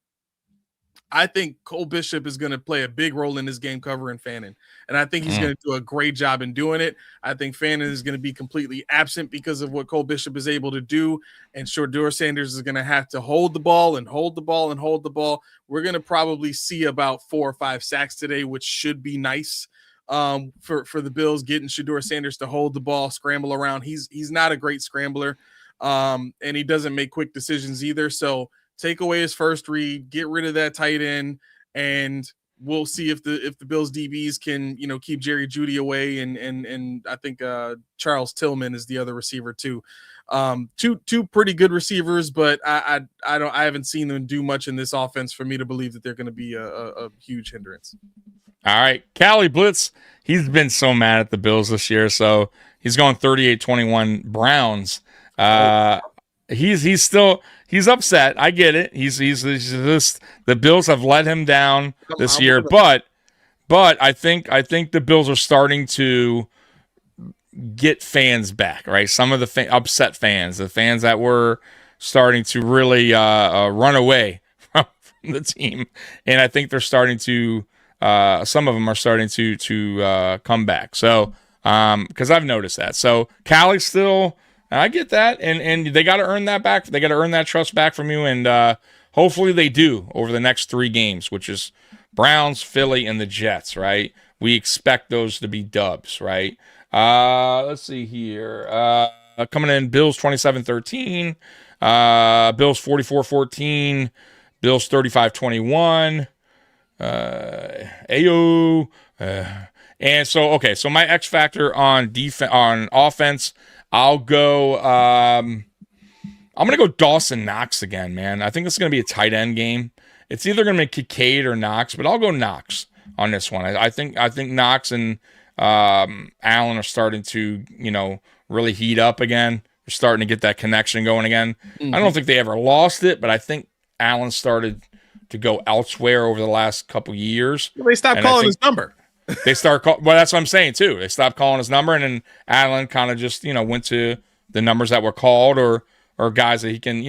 I think Cole Bishop is going to play a big role in this game covering Fannin. And I think he's going to do a great job in doing it. I think Fannin is going to be completely absent because of what Cole Bishop is able to do. And Shedeur Sanders is going to have to hold the ball and hold the ball and hold the ball. We're going to probably see about 4 or 5 sacks today, which should be nice for the Bills, getting Shedeur Sanders to hold the ball, scramble around. He's not a great scrambler, and he doesn't make quick decisions either. So take away his first read, get rid of that tight end, and we'll see if the Bills DBs can, keep Jerry Jeudy away, and I think Charles Tillman is the other receiver too. Two pretty good receivers, but I haven't seen them do much in this offense for me to believe that they're going to be a huge hindrance. All right, Cali Blitz. He's been so mad at the Bills this year, so he's going 38-21 Browns. He's upset. I get it. He's just, the Bills have let him down this year, but I think the Bills are starting to get fans back, right? Some of the upset fans, the fans that were starting to really run away from the team, and I think they're starting to. Some of them are starting to come back. So because I've noticed that. So Cali's still. I get that, and they got to earn that back. They got to earn that trust back from you, and hopefully they do over the next 3 games, which is Browns, Philly, and the Jets, right? We expect those to be dubs, right? Let's see here. Coming in, Bills 27-13, Bills 44-14, Bills 35-21, Ayo. And so my X factor on offense, I'll go. I'm gonna go Dawson Knox again, man. I think this is gonna be a tight end game. It's either gonna be Kincaid or Knox, but I'll go Knox on this one. I think Knox and Allen are starting to really heat up again. They're starting to get that connection going again. Mm-hmm. I don't think they ever lost it, but I think Allen started to go elsewhere over the last couple years. They stopped calling his number. They start well, that's what I'm saying too. They stopped calling his number, and then Allen kind of just went to the numbers that were called or guys that he can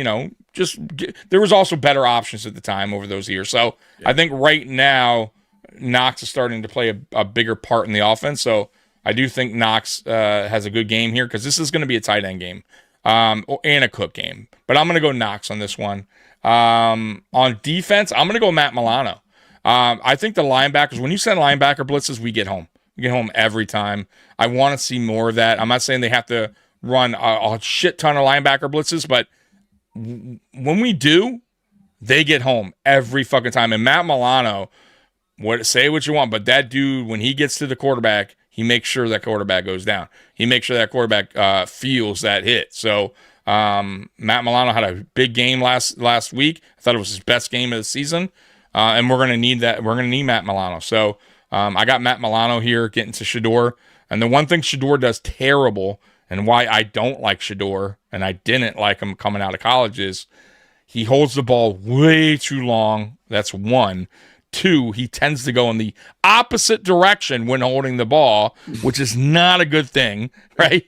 there was also better options at the time over those years. So yeah. I think right now Knox is starting to play a bigger part in the offense. So I do think Knox has a good game here because this is going to be a tight end game and a Cook game. But I'm going to go Knox on this one. On defense, I'm going to go Matt Milano. I think the linebackers, when you send linebacker blitzes, we get home. We get home every time. I want to see more of that. I'm not saying they have to run a shit ton of linebacker blitzes, but when we do, they get home every fucking time. And Matt Milano, say what you want, but that dude, when he gets to the quarterback, he makes sure that quarterback goes down. He makes sure that quarterback feels that hit. So Matt Milano had a big game last week. I thought it was his best game of the season. And we're going to need that. We're going to need Matt Milano. So I got Matt Milano here getting to Shedeur. And the one thing Shedeur does terrible, and why I don't like Shedeur, and I didn't like him coming out of college, is he holds the ball way too long. That's 1. 2, he tends to go in the opposite direction when holding the ball, which is not a good thing, right?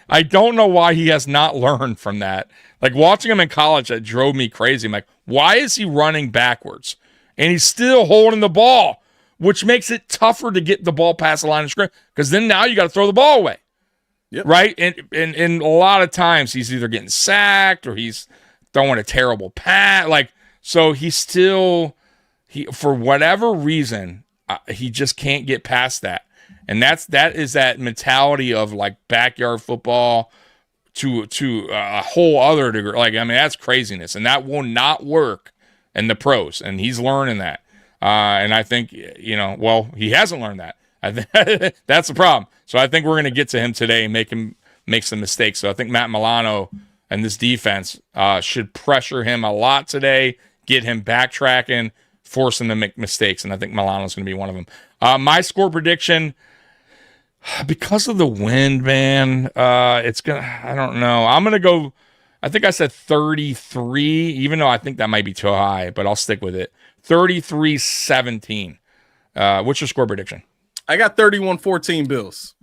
I don't know why he has not learned from that. Like watching him in college, that drove me crazy. I'm like, why is he running backwards? And he's still holding the ball, which makes it tougher to get the ball past the line of scrimmage because then now you got to throw the ball away. Yep. Right? And a lot of times he's either getting sacked or he's throwing a terrible pass. So he's still, for whatever reason, he just can't get past that. And that is that mentality of like backyard football to a whole other degree. That's craziness. And that will not work in the pros. And he's learning that. And I think, he hasn't learned that. I think that's the problem. So I think we're going to get to him today and make him make some mistakes. So I think Matt Milano and this defense should pressure him a lot today, get him backtracking, force him to make mistakes. And I think Milano's going to be one of them. My score prediction, because of the wind, man, it's going to, I don't know. I'm going to go, I think I said 33, even though I think that might be too high, but I'll stick with it. 33-17. What's your score prediction? I got 31-14 Bills.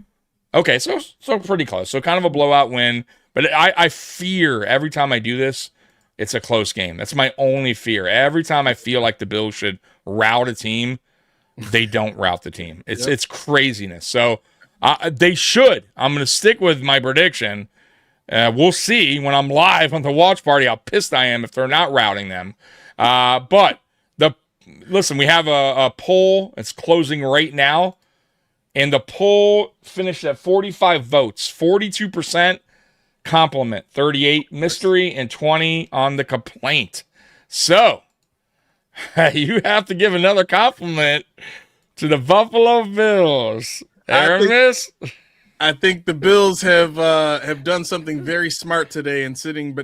Okay, so pretty close. So kind of a blowout win. But I fear every time I do this, it's a close game. That's my only fear. Every time I feel like the Bills should rout a team, they don't rout the team. It's craziness. So they should. I'm going to stick with my prediction. We'll see when I'm live on the watch party how pissed I am if they're not routing them. But listen, we have a poll. It's closing right now. And the poll finished at 45 votes. 42% compliment, 38 mystery, and 20 on the complaint. So you have to give another compliment to the Buffalo Bills. Aramis? I think the Bills have done something very smart today in sitting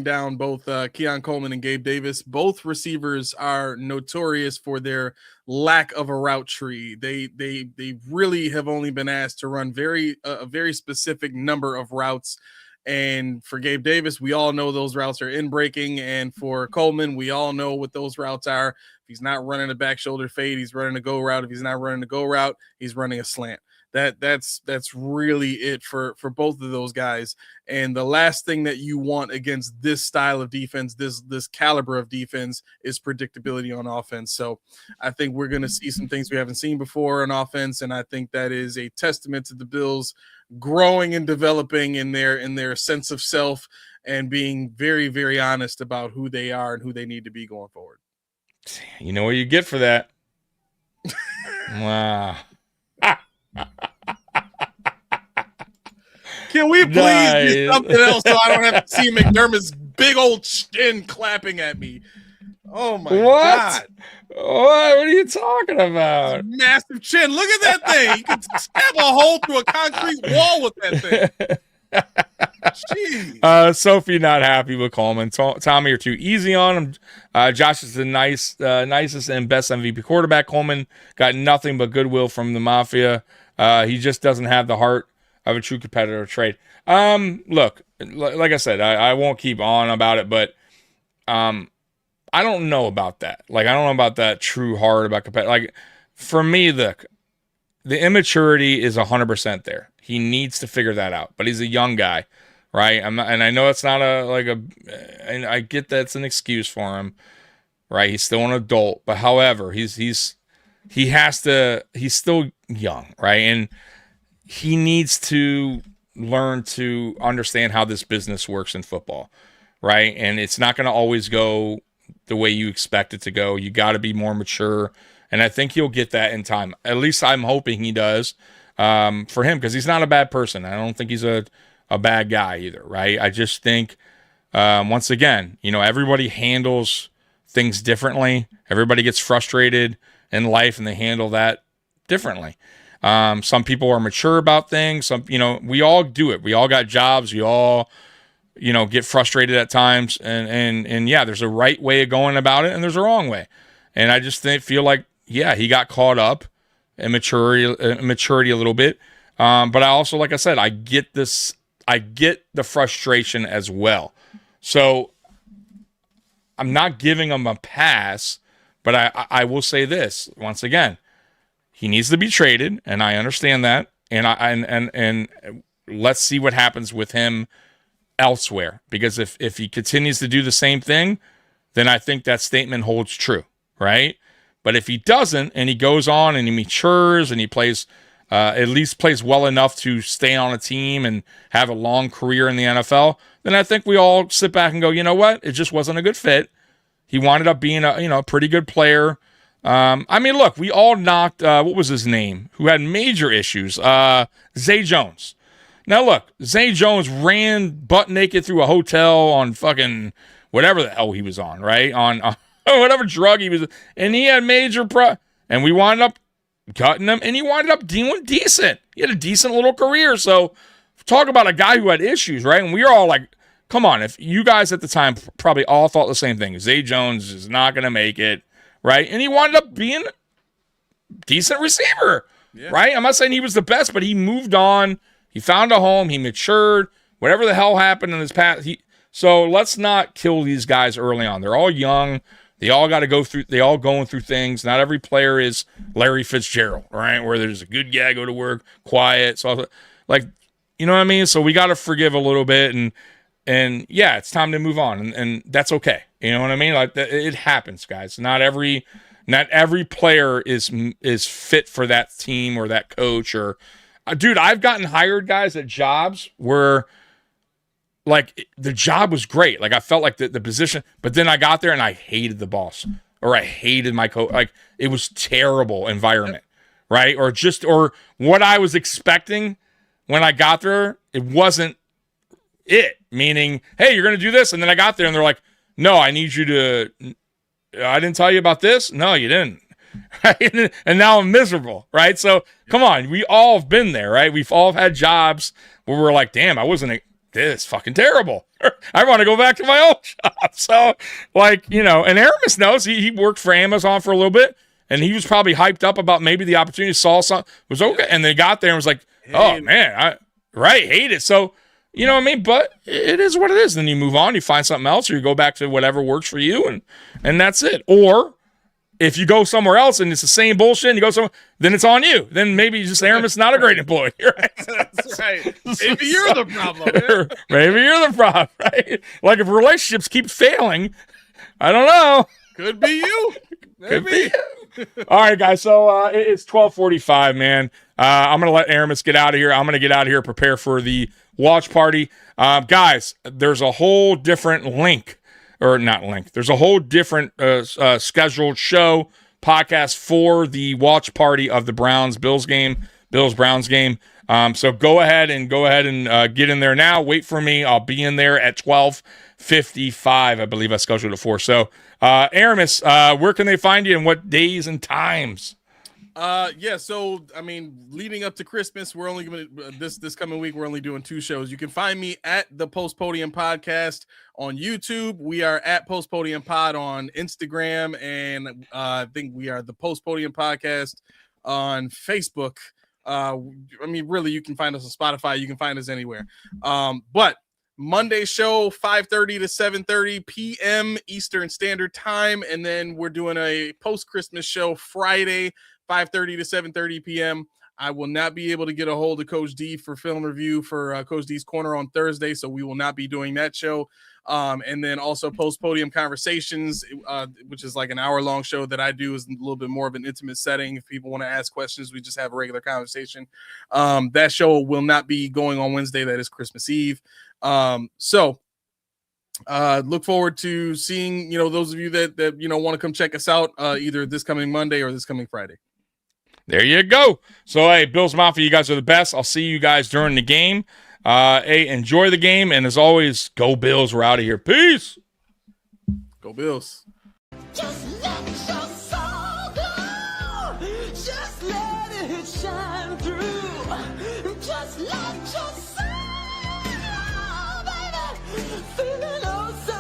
down both Keon Coleman and Gabe Davis. Both receivers are notorious for their lack of a route tree. They really have only been asked to run a very specific number of routes. And for Gabe Davis, we all know those routes are in breaking. And for Coleman, we all know what those routes are. If he's not running a back shoulder fade, he's running a go route. If he's not running a go route, he's running a slant. That's really it for both of those guys. And the last thing that you want against this style of defense, this caliber of defense, is predictability on offense. So I think we're going to see some things we haven't seen before on offense, and I think that is a testament to the Bills growing and developing in their sense of self and being very, very honest about who they are and who they need to be going forward. You know what you get for that? Wow. Can we please do something else so I don't have to see McDermott's big old chin clapping at me? Oh my God. What are you talking about? Massive chin. Look at that thing. You can stab a hole through a concrete wall with that thing. Jeez. Sophie not happy with Coleman. Tommy, you're too easy on him. Josh is the nicest and best MVP quarterback. Coleman got nothing but goodwill from the Mafia. He just doesn't have the heart of a true competitor trade. Look, like I said, I won't keep on about it, but I don't know about that. Like, I don't know about that true heart about competitor. Like, for me, look, the immaturity is 100% there. He needs to figure that out, but he's a young guy, right? And I know it's not and I get that it's an excuse for him, right? He's still an adult, but however, he's still young, right? And he needs to learn to understand how this business works in football, right? And it's not going to always go the way you expect it to go. You got to be more mature, and I think he'll get that in time. At least I'm hoping he does. For him, because he's not a bad person. I don't think he's a bad guy either, right? I just think, once again, everybody handles things differently. Everybody gets frustrated in life, and they handle that differently. Some people are mature about things. We all do it. We all got jobs. We all, get frustrated at times. And yeah, there's a right way of going about it, and there's a wrong way. And I just feel like, yeah, he got caught up. Immaturity a little bit, but I also, like I said, I get the frustration as well. So I'm not giving him a pass, but I will say this once again: he needs to be traded, and I understand that. And let's see what happens with him elsewhere, because if he continues to do the same thing, then I think that statement holds true, right? But if he doesn't, and he goes on and he matures and he plays, at least plays well enough to stay on a team and have a long career in the NFL, then I think we all sit back and go, you know what? It just wasn't a good fit. He wound up being a pretty good player. Look, we all knocked, what was his name? Who had major issues? Zay Jones. Now look, Zay Jones ran butt naked through a hotel on fucking whatever the hell he was on, right? On whatever drug he was, and he had major and we wound up cutting him, and he wound up doing decent. He had a decent little career. So talk about a guy who had issues, right? And we were all like, come on, if you guys at the time probably all thought the same thing. Zay Jones is not going to make it, right? And he wound up being a decent receiver, right? I'm not saying he was the best, but he moved on. He found a home. He matured. Whatever the hell happened in his past. So let's not kill these guys early on. They're all young. They all got to go through. They all going through things. Not every player is Larry Fitzgerald, right? Where there's a good guy, go to work, quiet. So, like, you know what I mean? So we got to forgive a little bit. And And yeah, it's time to move on, and that's okay. You know what I mean? Like it happens, guys. Not every player is fit for that team or that coach or dude, I've gotten hired guys at jobs where like the job was great. Like I felt like the position, but then I got there and I hated the boss or I hated my coach. Like it was terrible environment, right? Or what I was expecting when I got there, it wasn't it. Meaning, hey, you're going to do this. And then I got there and they're like, no, I need you to, I didn't tell you about this. No, you didn't. Right? And now I'm miserable. Right. So come on. We all have been there, right? We've all had jobs where we're like, damn, this is fucking terrible. I want to go back to my old job. So like, and Aramis knows he worked for Amazon for a little bit and he was probably hyped up about maybe the opportunity, saw something, was okay. And they got there and was like, oh man, hate it. So, you know what I mean? But it is what it is. Then you move on, you find something else, or you go back to whatever works for you, and that's it. Or if you go somewhere else and it's the same bullshit, and you go somewhere, then it's on you. Then maybe just Aramis not a great employee, right? That's right. Maybe you're the problem. Man. Maybe you're the problem, right? Like if relationships keep failing, I don't know. Could be you. Could be you. All right, guys. So it's 12:45, man. I'm gonna let Aramis get out of here. I'm gonna get out of here, prepare for the watch party. Guys, there's a whole different there's a whole different scheduled show podcast for the watch party of the Bills Browns game. So go ahead and get in there now. Wait for me. I'll be in there at 12:55. I believe I scheduled it for. So Aramis, where can they find you and what days and times? So I mean, leading up to Christmas, we're only going to this coming week. We're only doing 2 shows. You can find me at the Post Podium Podcast on YouTube. We are at Post Podium Pod on Instagram, and I think we are the Post Podium Podcast on Facebook. I mean, really, you can find us on Spotify. You can find us anywhere. But Monday show 5:30 to 7:30 p.m. Eastern Standard Time, and then we're doing a post-Christmas show Friday 5:30 to 7:30 p.m. I will not be able to get a hold of Coach D for film review for Coach D's Corner on Thursday, so we will not be doing that show. And then also Post-Podium Conversations, which is like an hour-long show that I do, is a little bit more of an intimate setting. If people want to ask questions, we just have a regular conversation. That show will not be going on Wednesday. That is Christmas Eve. So look forward to seeing, those of you that want to come check us out either this coming Monday or this coming Friday. There you go. So, hey, Bills Mafia, you guys are the best. I'll see you guys during the game. Hey, enjoy the game. And as always, go Bills. We're out of here. Peace. Go Bills. Just let your soul go. Just let it shine through. Just let your soul, baby, feeling oh so